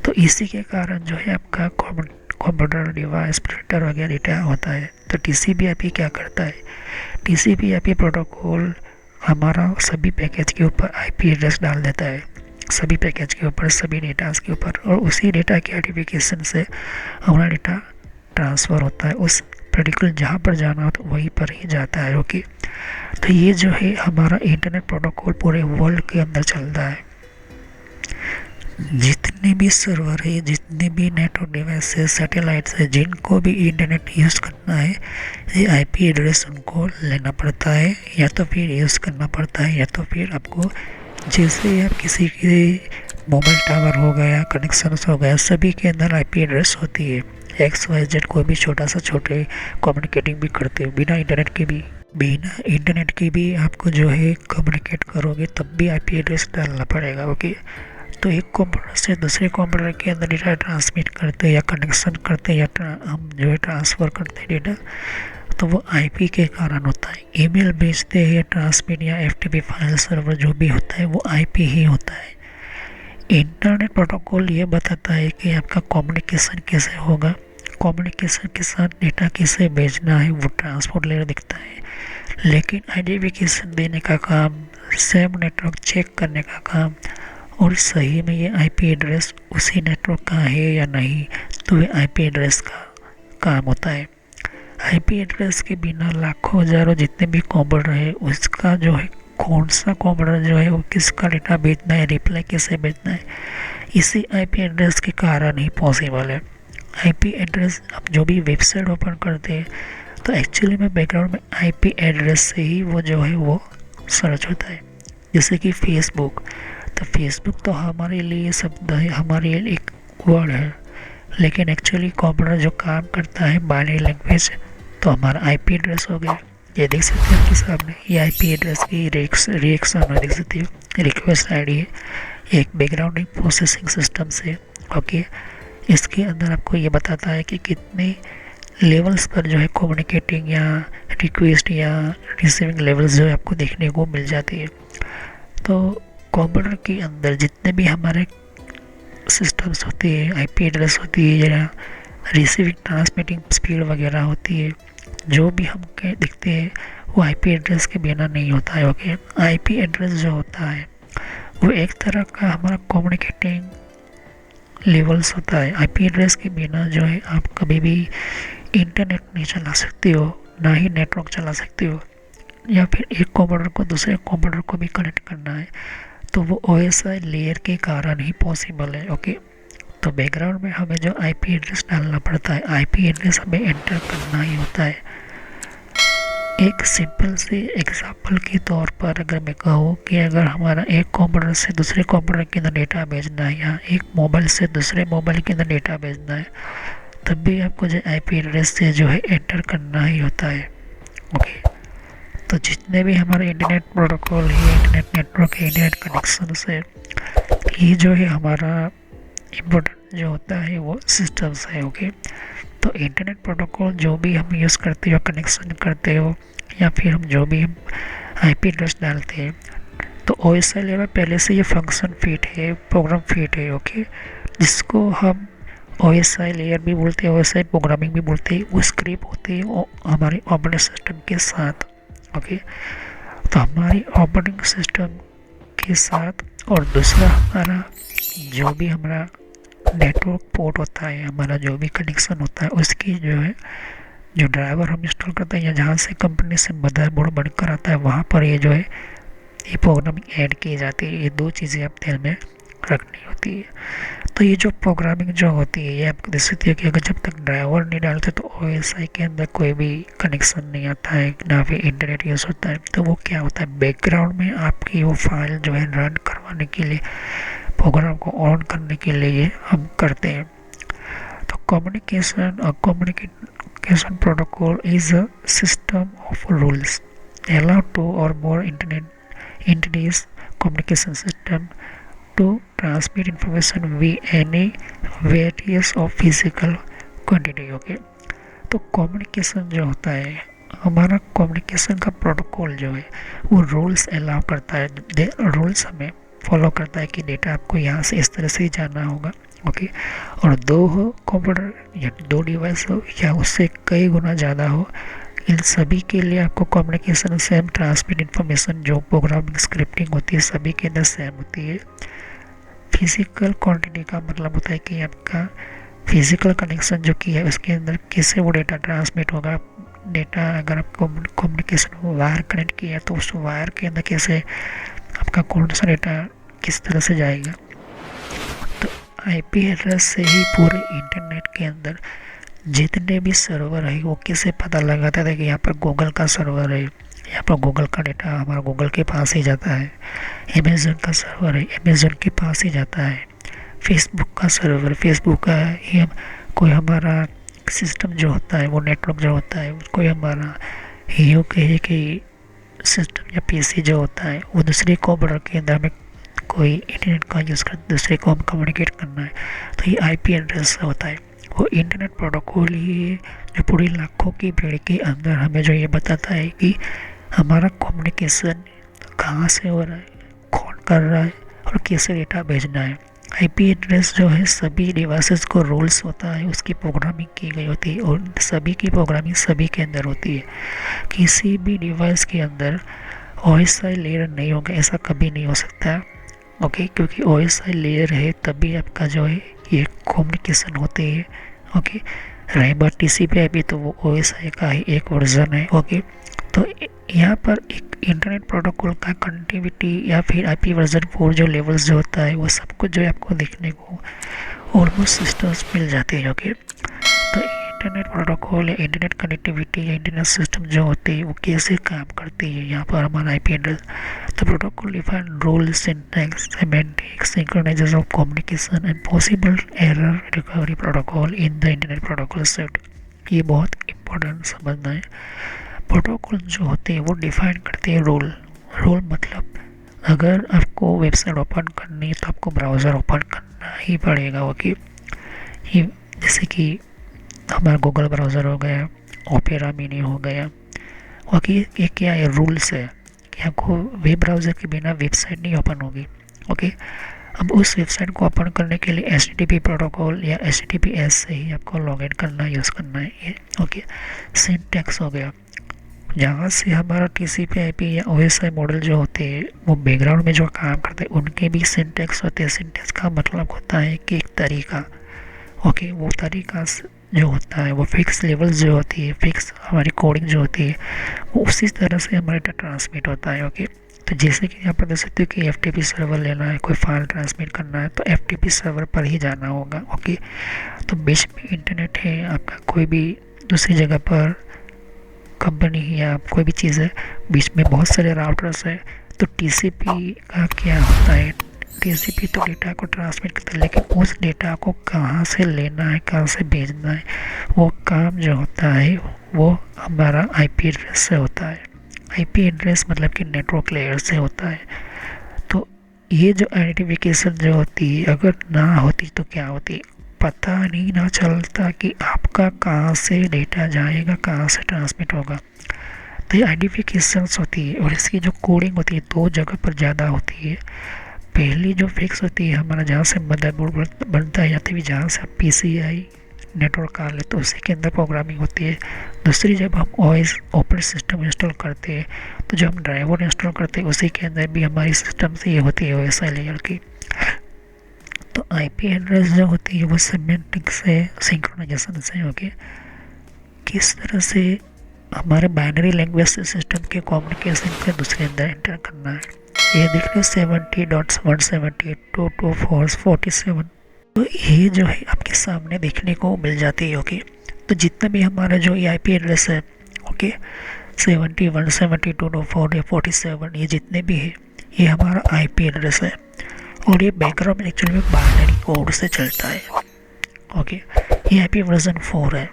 तो इसी के कारण जो है आपका कंप्यूटर डिवाइस प्रिंटर वगैरह डेटा होता है। तो टीसीपी आईपी क्या करता है, टीसीपी आईपी प्रोटोकॉल हमारा सभी पैकेज के ऊपर आईपी एड्रेस डाल देता है, सभी पैकेज के ऊपर, सभी डेटास के ऊपर, और उसी डेटा के आइडेंटिफिकेशन से हमारा डेटा ट्रांसफ़र होता है। उस पर्टिकुलर जहाँ पर जाना हो तो वहीं पर ही जाता है। ओके, तो ये जो है हमारा इंटरनेट प्रोटोकॉल पूरे वर्ल्ड के अंदर चलता है। जितने भी सर्वर है, जितने भी नेटवर्क डिवाइस है, सैटेलाइट्स है, जिनको भी इंटरनेट यूज़ करना है, ये आईपी एड्रेस उनको लेना पड़ता है, या तो फिर यूज़ करना पड़ता है, या तो फिर आपको जैसे ही आप किसी के मोबाइल टावर हो गया, कनेक्शंस हो गया, सभी के अंदर आईपी एड्रेस होती है। XYZ कोई भी छोटा सा छोटे कम्युनिकेटिंग भी करते हो बिना इंटरनेट के भी आपको जो है कम्युनिकेट करोगे तब भी आईपी एड्रेस डालना पड़ेगा। ओके, तो एक कंप्यूटर से दूसरे कंप्यूटर के अंदर डेटा ट्रांसमिट करते हैं या कनेक्शन करते हैं या हम जो है ट्रांसफ़र करते हैं डेटा, तो वो आईपी के कारण होता है। ईमेल भेजते हैं या ट्रांसमिट या एफटीपी फाइल सर्वर जो भी होता है वो आईपी ही होता है। इंटरनेट प्रोटोकॉल ये बताता है कि आपका कम्युनिकेशन कैसे होगा, कम्युनिकेशन के साथ डेटा कैसे भेजना है, वो ट्रांसपोर्ट लेयर दिखता है। लेकिन आइडेंटिफिकेशन देने का काम, सेम नेटवर्क चेक करने का काम, और सही में ये आईपी एड्रेस उसी नेटवर्क का है या नहीं, तो ये आईपी एड्रेस का काम होता है। आईपी एड्रेस के बिना लाखों हजारों जितने भी कंप्यूटर है उसका जो है कौन सा कंप्यूटर जो है वो किसका डेटा भेजना है, रिप्लाई कैसे भेजना है, इसी आईपी एड्रेस के कारण ही पॉसिबल है। आईपी एड्रेस आप जो भी वेबसाइट ओपन करते हैं तो एक्चुअली में बैकग्राउंड में आईपी एड्रेस से ही वो जो है वो सर्च होता है। जैसे कि फेसबुक, तो फेसबुक तो हमारे लिए शब्द है, हमारे लिए एक वर्ड है, लेकिन एक्चुअली कंप्यूटर जो काम करता है बाइनरी लैंग्वेज, तो हमारा आईपी एड्रेस हो गया। ये देख सकते हैं आपके सामने, ये आईपी एड्रेस की रिएक्शन है, देख सकते हो रिक्वेस्ट आईडी है, एक बैकग्राउंड प्रोसेसिंग सिस्टम से। ओके, इसके अंदर आपको ये बताता है कि कितने लेवल्स पर जो है कम्युनिकेटिंग या रिक्वेस्ट या रिसीविंग लेवल्स जो है आपको देखने को मिल जाती है। तो कंप्यूटर के अंदर जितने भी हमारे सिस्टम्स होती है, आईपी एड्रेस होती है या रिसीविंग ट्रांसमिटिंग स्पीड वगैरह होती है, जो भी हम दिखते हैं वो आईपी एड्रेस के बिना नहीं होता है। ओके, आईपी एड्रेस जो होता है वो एक तरह का हमारा कम्युनिकेटिंग लेवल्स होता है। आईपी एड्रेस के बिना जो है आप कभी भी इंटरनेट नहीं चला सकते हो, ना ही नेटवर्क चला सकते हो, या फिर एक कंप्यूटर को दूसरे कंप्यूटर को भी कनेक्ट करना है तो वो ओएसआई लेयर के कारण ही पॉसिबल है। ओके, तो बैकग्राउंड में हमें जो आईपी एड्रेस डालना पड़ता है, आईपी एड्रेस हमें एंटर करना ही होता है। एक सिंपल से एग्जांपल के तौर पर अगर मैं कहूँ कि अगर हमारा एक कंप्यूटर से दूसरे कंप्यूटर के अंदर डेटा भेजना है या एक मोबाइल से दूसरे मोबाइल के अंदर डेटा भेजना है, तब भी आपको जो आईपी एड्रेस से जो है एंटर करना ही होता है। ओके, तो जितने भी हमारे इंटरनेट प्रोटोकॉल है, इंटरनेट नेटवर्क है, इंटरनेट कनेक्शन है, ये जो है हमारा इम्पोर्टेंट जो होता है वो सिस्टम्स है। ओके, तो इंटरनेट प्रोटोकॉल जो भी हम यूज़ करते हो, कनेक्शन करते हो, या फिर हम जो भी हम आईपी एड्रेस डालते हैं, तो ओएसआई लेवल पहले से ये फंक्शन फिट है, प्रोग्राम फिट है। ओके, जिसको हम ओएसआई लेयर भी बोलते हैं, ओएसआई प्रोग्रामिंग भी बोलते हैं, वो स्क्रिप्ट होती है वो हमारे ऑपरेटिंग सिस्टम के साथ। ओके, तो हमारी ऑपरेटिंग सिस्टम के साथ, और दूसरा हमारा जो भी हमारा नेटवर्क पोर्ट होता है, हमारा जो भी कनेक्शन होता है, उसकी जो है जो ड्राइवर हम इंस्टॉल करते हैं या जहाँ से कंपनी से मदरबोर्ड बनकर आता है, वहाँ पर ये जो है ये प्रोग्रामिंग ऐड की जाती है। ये दो चीज़ें आप ध्यान में रखनी होती है। तो ये जो प्रोग्रामिंग जो होती है ये आपको देख सकती है कि अगर जब तक ड्राइवर नहीं डालते तो ओएसआई के अंदर कोई भी कनेक्शन नहीं आता है, ना फिर इंटरनेट यूज़ होता है। तो वो क्या होता है, बैकग्राउंड में आपकी वो फाइल जो है रन करवाने के लिए, प्रोग्राम को ऑन करने के लिए हम करते हैं। तो कम्युनिकेशन और communication protocol is a system of rules allow two or more internet entities communication system to transmit information via any various of physical quantity। Okay, तो कम्युनिकेशन जो होता है, हमारा कम्युनिकेशन का प्रोटोकॉल जो है वो रूल्स अलाउ करता है, रूल्स हमें फॉलो करता है कि डेटा आपको यहाँ से इस तरह से ही जाना होगा। ओके, और दो हो कंप्यूटर या दो डिवाइस हो या उससे कई गुना ज़्यादा हो, इन सभी के लिए आपको कम्युनिकेशन सेम ट्रांसमिट इन्फॉर्मेशन जो प्रोग्रामिंग स्क्रिप्टिंग होती है सभी के अंदर सेम होती है। फिजिकल क्वांटिटी का मतलब होता है कि आपका फिजिकल कनेक्शन जो की है उसके अंदर कैसे वो डेटा ट्रांसमिट होगा। डेटा अगर आपको कम्युनिकेशन वायर कनेक्ट किया तो उस वायर के अंदर कैसे आपका कौन सा डेटा किस तरह से जाएगा। तो आईपी एड्रेस से ही पूरे इंटरनेट के अंदर जितने भी सर्वर है वो कैसे पता लगाता था कि यहाँ पर गूगल का सर्वर है, यहाँ पर गूगल का डेटा हमारा गूगल के पास ही जाता है, अमेज़न का सर्वर है अमेज़न के पास ही जाता है, फेसबुक का सर्वर फेसबुक का ही कोई हमारा सिस्टम जो होता है वो नेटवर्क जो होता है कोई हमारा यूँ कहे कि सिस्टम या पीसी जो होता है वो दूसरे कंप्यूटर के अंदर हमें कोई इंटरनेट का यूज़ कर दूसरे को हम कम्युनिकेट करना है, तो ये आईपी एड्रेस होता है। वो इंटरनेट प्रोटोकॉल ही है जो पूरी लाखों की भीड़ के अंदर हमें जो ये बताता है कि हमारा कम्युनिकेशन कहाँ से हो रहा है, कौन कर रहा है और कैसे डेटा भेजना है। आईपी एड्रेस जो है सभी डिवाइसेस को रूल्स होता है, उसकी प्रोग्रामिंग की गई होती है और सभी की प्रोग्रामिंग सभी के अंदर होती है। किसी भी डिवाइस के अंदर ओएसआई लेयर नहीं होगा ऐसा कभी नहीं हो सकता। ओके, क्योंकि ओएसआई लेयर है तभी आपका जो है ये कम्युनिकेशन होती है। ओके, रही बात टीसीपी/आईपी तो वो ओएसआई का ही एक वर्जन है। ओके, तो यहाँ पर एक इंटरनेट प्रोटोकॉल का कनेक्टिविटी या फिर आईपी वर्जन 4 जो लेवल्स जो होता है वो सब कुछ जो है आपको देखने को ऑलमोस्ट सिस्टम्स मिल जाते हैं। ओके, तो इंटरनेट प्रोटोकॉल या इंटरनेट कनेक्टिविटी या इंटरनेट सिस्टम जो होती है वो कैसे काम करती है, यहाँ पर हमारा आईपी एड्रेस। तो protocol define role, syntax, semantics, synchronisation of communication and possible error recovery protocol in the internet protocol set. ये बहुत इंपॉर्टेंट समझना है। प्रोटोकॉल जो होते हैं वो डिफाइन करते हैं रोल। रोल मतलब अगर आपको वेबसाइट ओपन करनी है तो आपको ब्राउज़र ओपन करना ही पड़ेगा। ओके, ये जैसे कि हमारा गूगल ब्राउज़र हो गया, ओपेरा मिनी हो गया। ओके, ये क्या है, रूल्स है कि आपको वेब ब्राउज़र के बिना वेबसाइट नहीं ओपन होगी। ओके, अब उस वेबसाइट को ओपन करने के लिए HTTP प्रोटोकॉल या HTTPS से ही आपको लॉगिन करना यूज़ करना है ये। ओके, सिंटैक्स हो गया, जहाँ से हमारा TCP IP या OSI मॉडल जो होते हैं वो बैकग्राउंड में जो काम करते हैं उनके भी सिंटेक्स होते हैं। सिंटेक्स का मतलब होता है कि एक तरीका, ओके, वो तरीका जो होता है वो फिक्स लेवल जो होती है, फिक्स हमारी कोडिंग जो होती है वो उसी तरह से हमारे डाटा ट्रांसमिट होता है। ओके, तो जैसे कि यहाँ पर देख सकते हो कि FTP सर्वर लेना है, कोई फाइल ट्रांसमिट करना है तो FTP सर्वर पर ही जाना होगा। ओके, तो बीच में इंटरनेट है आपका, कोई भी दूसरी जगह पर कंपनी या कोई भी चीज़ है, बीच में बहुत सारे राउटर्स है, तो TCP का क्या होता है, TCP तो डेटा को ट्रांसमिट करता है, लेकिन उस डेटा को कहाँ से लेना है, कहाँ से भेजना है, वो काम जो होता है वो हमारा IP एड्रेस से होता है। IP एड्रेस मतलब कि नेटवर्क लेयर से होता है। तो ये जो आइडेंटिफिकेशन जो होती है अगर ना होती तो क्या होती, पता नहीं ना चलता कि आपका कहाँ से डेटा जाएगा, कहाँ से ट्रांसमिट होगा। तो ये आइडेंटिफिकेशंस होती है और इसकी जो कोडिंग होती है दो जगह पर ज़्यादा होती है। पहली जो फिक्स होती है हमारा, जहाँ से मदरबोर्ड बनता है या फिर जहाँ से आप PCI नेटवर्क कर ले तो उसी के अंदर प्रोग्रामिंग होती है। दूसरी जब हम OS ऑपरेटिंग सिस्टम इंस्टॉल करते हैं तो जब हम ड्राइवर इंस्टॉल करते हैं उसी के अंदर भी हमारी सिस्टम से ये होती है OSI लेयर की। तो IP एड्रेस जो होती है वो सिमेंटिक से सिंक्रोनाइजेशन से होगी, किस तरह से हमारे बाइनरी लैंग्वेज से सिस्टम के कम्युनिकेशन के दूसरे अंदर एंटर करना है। ये देख रहे 70.178.22447। तो ये जो है आपके सामने देखने को मिल जाती है। ओके, तो जितना भी हमारा जो ये IP एड्रेस है, ओके, 70, 172, 224 या 47, ये जितने भी है ये हमारा IP एड्रेस है और ये बैकग्राउंड में एक्चुअली में बाइनरी कोड से चलता है। ओके, ये IP वर्जन 4 है,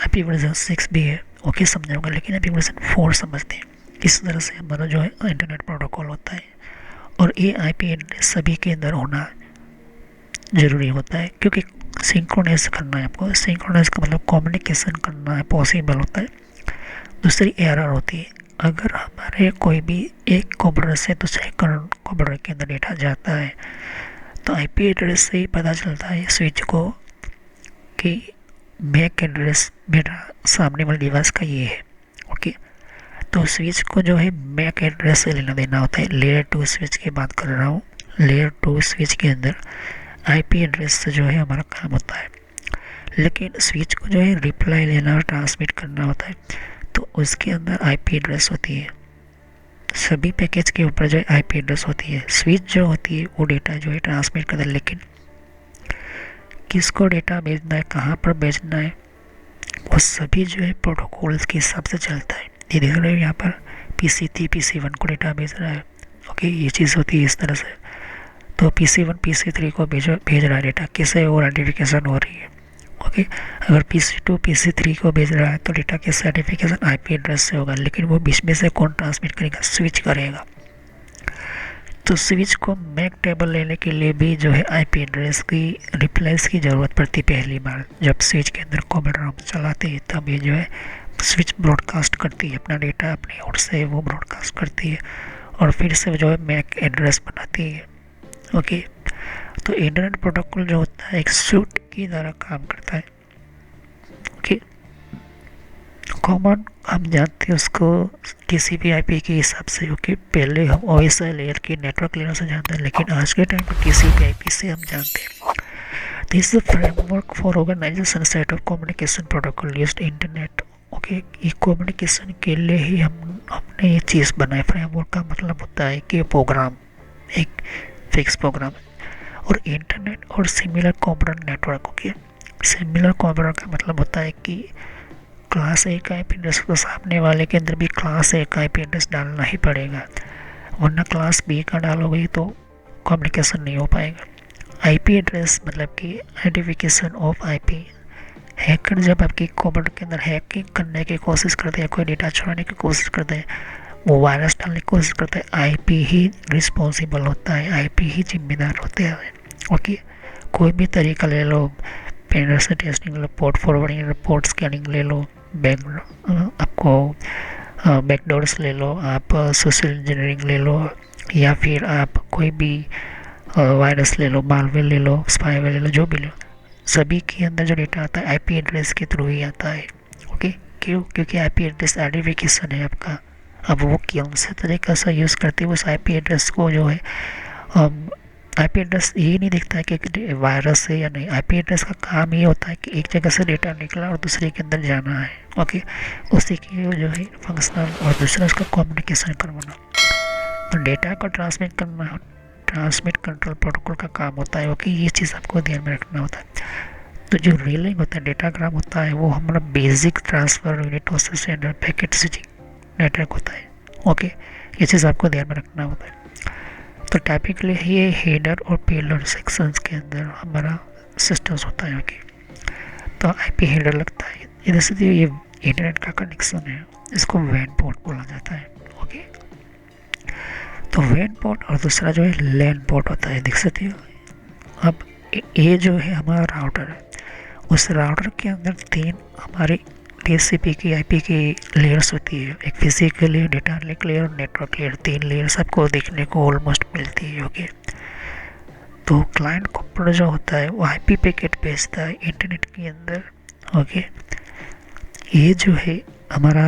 IP वर्जन 6 भी है। ओके, समझाऊंगा, लेकिन IP वर्जन 4 समझते हैं। इस तरह से हमारा जो है इंटरनेट प्रोटोकॉल होता है और ये IP एड्रेस सभी के अंदर होना ज़रूरी होता है क्योंकि सिंक्रोनाइज करना है आपको। सिंक्रोनाइज का मतलब कम्युनिकेशन करना है, पॉसिबल होता है। दूसरी एरर होती है, अगर हमारे कोई भी एक कंप्यूटर से दूसरे कंप्यूटर के अंदर डेटा जाता है तो IP एड्रेस से ही पता चलता है स्विच को कि मैक एड्रेस मेरा सामने वाले डिवाइस का ये है। ओके, तो स्विच को जो है मैक एड्रेस से लेना देना होता है। लेयर 2 स्विच की बात कर रहा हूँ। लेयर 2 स्विच के अंदर IP एड्रेस से जो है हमारा काम होता है, लेकिन स्विच को जो है रिप्लाई लेना और ट्रांसमिट करना होता है तो उसके अंदर IP एड्रेस होती है। सभी पैकेज के ऊपर जो है IP एड्रेस होती है। स्विच जो होती है वो डेटा जो है ट्रांसमिट करता है, लेकिन किसको डेटा भेजना है, कहाँ पर भेजना है, वो सभी जो है प्रोटोकॉल्स के हिसाब से चलता है। ये देख रहे हो यहाँ पर PC3 PC1 को डेटा भेज रहा है। ओके, ये चीज़ होती है इस तरह से। तो PC1 PC3 को भेज रहा है डेटा, कैसे और आइडेंटिफिकेशन हो रही है। ओके, अगर PC2 PC3 को भेज रहा है तो डेटा कैसे आइडेंटिफिकेशन IP एड्रेस से होगा, लेकिन वो बीच में से कौन ट्रांसमिट करेगा, स्विच करेगा। तो स्विच को मैक टेबल लेने के लिए भी जो है IP एड्रेस की रिप्लेस की ज़रूरत पड़ती। पहली बार जब स्विच के अंदर कंप्यूटर हम चलाते हैं तब ये जो है स्विच ब्रॉडकास्ट करती है अपना डेटा, अपनी ओर से वो ब्रॉडकास्ट करती है और फिर से जो है मैक एड्रेस बनाती है। ओके, तो इंटरनेट प्रोटोकॉल जो होता है एक सूट की तरह काम करता है। ओके, कॉमन हम जानते हैं उसको TCP IP के हिसाब से। ओके, पहले हम OSI लेयर की नेटवर्क लेयर से जानते हैं, लेकिन आज के टाइम पर TCP IP से हम जानते हैं। This is framework for organisation set of communication protocol used internet. Okay, ये कम्युनिकेशन के लिए ही हमने ये चीज़ बनाई। फ्रेमवर्क का मतलब होता है कि प्रोग्राम, एक फिक्स प्रोग्राम और इंटरनेट और similar computer network. Okay, similar computer का मतलब होता है कि क्लास A का IP एड्रेस को सामने वाले के अंदर भी क्लास A का IP एड्रेस डालना ही पड़ेगा, वरना क्लास B का डालोगे तो कम्युनिकेशन नहीं हो पाएगा। IP एड्रेस मतलब कि आइडेंटिफिकेशन ऑफ IP। हैकर जब आपकी कंप्यूटर के अंदर हैकिंग करने की कोशिश करते हैं, कोई डेटा चुराने की कोशिश करते हैं, वो वायरस डालने की कोशिश करते हैं, IP ही रिस्पॉन्सिबल होता है, IP ही जिम्मेदार होते हैं। ओके, कोई भी तरीका ले लो, पेनर्स टेस्टिंग ले लो, पोर्ट फॉरवर्डिंग ले लो, पोर्ट स्कैनिंग ले लो, आपको बैकडोर्स ले लो, आप सोशल इंजीनियरिंग ले लो, या फिर आप कोई भी वायरस ले लो, मालवेयर ले लो, स्पाईवेयर ले लो, जो भी लो, सभी के अंदर जो डेटा आता है IP एड्रेस के थ्रू ही आता है। ओके, क्यों? क्योंकि आईपी एड्रेस आइडेंटिफिकेशन है आपका। अब वो कौन से तरीका से यूज़ करते हैं उस आईपी एड्रेस को जो है, आईपी एड्रेस ये नहीं दिखता है कि वायरस है या नहीं। आईपी एड्रेस का काम ये होता है कि एक जगह से डेटा निकला और दूसरे के अंदर जाना है, ओके, उसी की जो है फंक्शनल, और दूसरा उसका कम्युनिकेशन करवाना। तो डेटा को ट्रांसमिट करना ट्रांसमिट कंट्रोल प्रोटोकॉल का काम होता है, ओके। ये चीज़ आपको ध्यान में रखना होता है। तो जो रीलिंग होता है, डेटाग्राम होता है, वो हमारा basic transfer unit process end packet switching network होता है, ओके। ये चीज़ आपको ध्यान में रखना होता है। तो टाइपिकली ये हेडर और पेलोड सेक्शंस के अंदर हमारा सिस्टम्स होता है, ओके। तो आईपी हेडर लगता है, इधर से ये इंटरनेट का कनेक्शन है, इसको वैन पोर्ट बोला जाता है, ओके। तो वैन पोर्ट और दूसरा जो है लैन पोर्ट होता है, देख सकते हो। अब ये जो है हमारा राउटर है, उस राउटर के अंदर 3 हमारे टीसीपी की आईपी की लेयर्स होती है, एक physical layer, data link layer और नेटवर्क लेयर। 3 लेयर्स आपको देखने को ऑलमोस्ट मिलती है, ओके। तो क्लाइंट कंप्यूटर जो होता है वो आईपी पैकेट भेजता है इंटरनेट के अंदर, ओके। ये जो है हमारा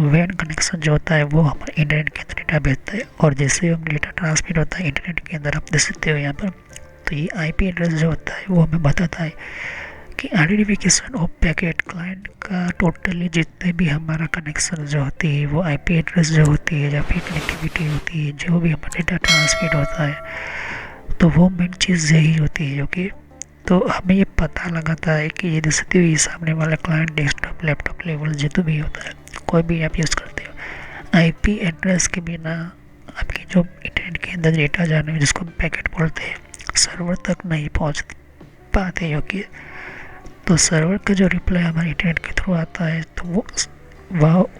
वैन कनेक्शन जो होता है वो हमारे इंटरनेट के अंदर डेटा भेजता है, और जैसे हम डेटा ट्रांसमिट होता है इंटरनेट के अंदर, आप देख सकते हो यहाँ पर। तो ये आईपी एड्रेस जो होता है वो हमें बताता है कि आइडेंटिफिकेशन ऑफ पैकेट क्लाइंट का टोटली जितने भी हमारा कनेक्शन जो होती है, वो आईपी एड्रेस जो होती है या फिर कनेक्टिविटी होती है, जो भी हमारा डेटा ट्रांसमिट होता है, तो वो मेन चीज़ यही होती है, ओके। तो हमें ये पता लगाता है कि ये जैसे भी सामने वाला क्लाइंट डेस्कटॉप लैपटॉप लेवल जो भी होता है, कोई भी आप यूज़ करते हो, आईपी एड्रेस के बिना आपकी जो इंटरनेट के अंदर डेटा जाने में जिसको पैकेट बोलते हैं, सर्वर तक नहीं पहुंच पाते, ओके। तो सर्वर का जो रिप्लाई हमारे इंटरनेट के थ्रू आता है, तो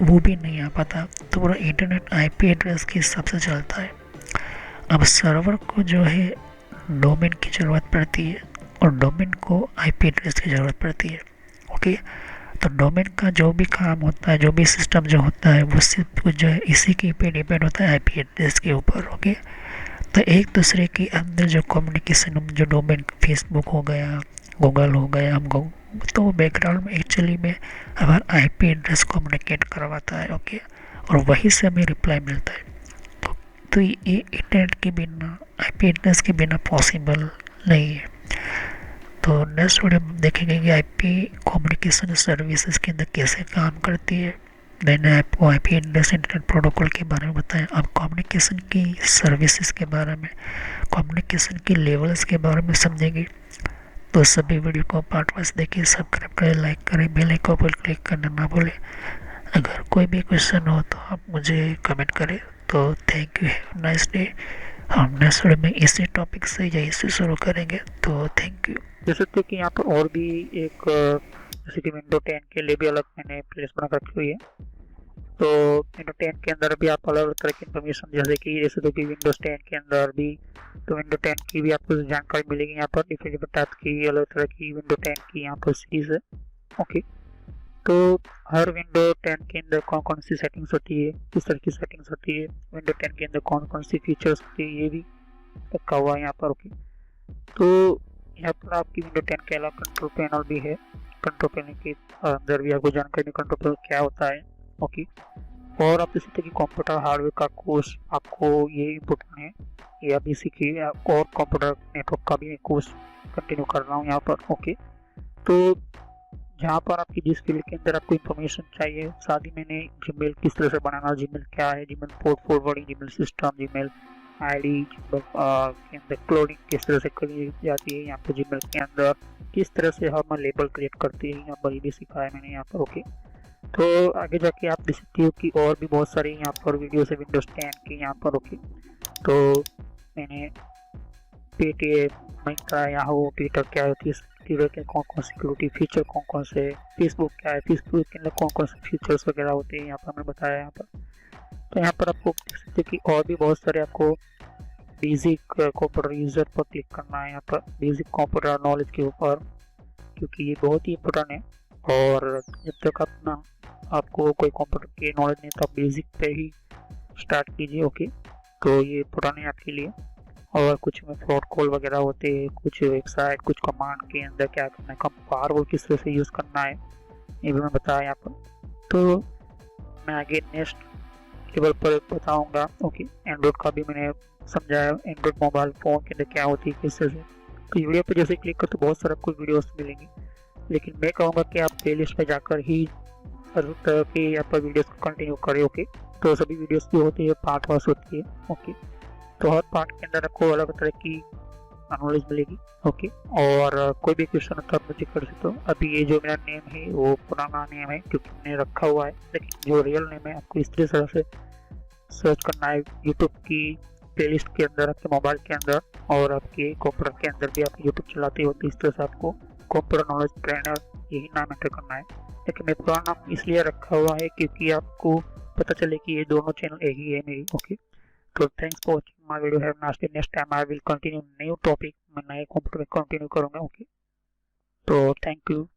वो भी नहीं आ पाता। तो पूरा इंटरनेट आईपी एड्रेस के हिसाब से चलता है। अब सर्वर को जो है डोमेन की ज़रूरत पड़ती है, और डोमेन को आईपी एड्रेस की ज़रूरत पड़ती है, ओके। तो डोमेन का जो भी काम होता है, जो भी सिस्टम जो होता है, वो सिर्फ जो है इसी के पे डिपेंड होता है, आईपी एड्रेस के ऊपर, ओके। तो एक दूसरे के अंदर जो कम्युनिकेशन, जो डोमेन, फेसबुक हो गया, गूगल हो गया, तो बैकग्राउंड में एक्चुअली में हमारा आईपी एड्रेस कम्युनिकेट करवाता है, ओके। और वहीं से हमें रिप्लाई मिलता है। तो ये इंटरनेट के बिना, आईपी एड्रेस के बिना पॉसिबल नहीं है। तो नेक्स्ट वीडियो में देखेंगे कि आईपी कम्युनिकेशन सर्विसेज के अंदर कैसे काम करती है। मैंने आपको आईपी एड्रेस इंटरनेट प्रोटोकॉल के बारे में बताया। अब कम्युनिकेशन की सर्विसेज के बारे में, कम्युनिकेशन की लेवल्स के बारे में समझेंगे। तो सभी वीडियो को पार्ट वाइज देखिए, सब्सक्राइब करें, लाइक करें, बेल आइकन पर क्लिक करना ना भूलें। अगर कोई भी क्वेश्चन हो तो आप मुझे कमेंट करें। तो thank you, have nice day. हम नेक्स्ट वीडियो में इसी टॉपिक से यहीं से शुरू करेंगे। तो थैंक यू। जैसे कि यहाँ पर और भी एक, जैसे कि विंडो 10 के लिए भी अलग मैंने प्लेलिस्ट बना रखी हुई है। तो विंडो 10 के अंदर भी आप अलग अलग तरह की इन्फॉर्मेशन, जैसे कि विंडोज 10 के अंदर भी, तो विंडो 10 की भी आपको जानकारी मिलेगी यहाँ पर। डिफरेंट टाइप की अलग तरह की विंडो 10 की यहाँ पर सीरीज है, ओके। तो हर विंडो 10 के अंदर कौन कौन सी सेटिंग्स होती है, किस तरह की सेटिंग्स होती है, विंडो 10 के अंदर कौन कौन सी फीचर्स होती है, ये भी रखा हुआ है यहाँ पर, ओके। तो यहाँ पर आपकी विंडो 10 के अलावा कंट्रोल पैनल भी है। कंट्रोल पैनल के अंदर भी आपको जानकारी कंट्रोल पैनल क्या होता है, ओके। और आप इसी तरह की कंप्यूटर हार्डवेयर का कोर्स आपको ये इम्पोर्टेंट है, ये अभी सीखिए। और कंप्यूटर नेटवर्क का भी कोर्स कंटिन्यू कर रहा हूँ यहाँ पर, ओके। तो जहाँ पर आपकी जिस फील्ड के अंदर आपको इन्फॉर्मेशन चाहिए, साथ ही मैंने जीमेल किस तरह से बनाना, जीमेल क्या है, Gmail port forwarding, Gmail system, Gmail ID के अंदर क्लोनिंग किस तरह से करी जाती है, यहाँ पर जीमेल के अंदर किस तरह से हम लेबल क्रिएट करते हैं, यहाँ पर ये भी सिखाया मैंने यहाँ पर, ओके। तो आगे जाके आप देख सकते हो कि और भी बहुत सारी यहाँ पर वीडियो है विंडोज 10 की यहाँ पर, ओके। तो मैंने पेटीएम, मिंत्रा, याहू, ट्विटर क्या होती है, ट्विटर के कौन कौन सिक्योरिटी फीचर कौन कौन से, फेसबुक क्या है, फेसबुक के अंदर कौन कौन से फीचर्स वगैरह होते हैं, यहाँ पर मैंने बताया यहाँ पर। तो यहाँ पर आपको देख सकते कि और भी बहुत सारे आपको बेसिक कंप्यूटर यूजर पर क्लिक करना है, यहाँ पर बेसिक कंप्यूटर नॉलेज के ऊपर, क्योंकि ये बहुत ही इंपॉर्टेंट है। और जब तक अपना आपको कोई कंप्यूटर की नॉलेज नहीं, तो आप बेसिक पे ही स्टार्ट कीजिए, ओके। तो ये पुराने आपके लिए। और कुछ में फ्रॉड कॉल वगैरह होते हैं, कुछ वेबसाइट, कुछ कमांड के अंदर क्या करना है, फायरवॉल किस तरह से यूज़ करना है, ये भी मैं बताया यहाँ पर। तो मैं आगे नेक्स्ट लेवल पर बताऊंगा। ओके, एंड्रॉइड का भी मैंने समझाया, एंड्रॉइड मोबाइल फ़ोन के अंदर क्या होती है, किस तरह से। तो वीडियो पे जैसे क्लिक करते बहुत सारे आपको वीडियोस मिलेंगे, लेकिन मैं कहूँगा कि आप प्लेलिस्ट पे जाकर ही हर तरह की यहाँ पर वीडियोस को कंटिन्यू करें। ओके, तो सभी वीडियोस जो होती है पार्ट वाइज होती है। ओके, तो हर पार्ट के अंदर आपको अलग तरह की नॉलेज मिलेगी। ओके, और कोई भी क्वेश्चन हो तो आप मुझे कर सकते हो। अभी ये जो मेरा नेम है वो पुराना नेम है क्योंकि मैंने रखा हुआ है, लेकिन जो रियल नेम है आपको इस तरह से सर्च करना है यूट्यूब की प्लेलिस्ट के अंदर, आपके मोबाइल के अंदर, और आपके कंप्यूटर के अंदर भी आप यूट्यूब चलाते हो तो इस तरह से आपको कंप्यूटर नॉलेज ट्रेनर यही नाम एंटर करना है। लेकिन मैं पुराना नाम इसलिए रखा हुआ है क्योंकि आपको पता चले कि ये दोनों चैनल एक ही है मेरी। ओके, तो thanks for watching my video. Have nice day. Next time I will continue new topic, मैं नए कंप्यूटर में कंटिन्यू करूँगा। ओके, तो थैंक यू।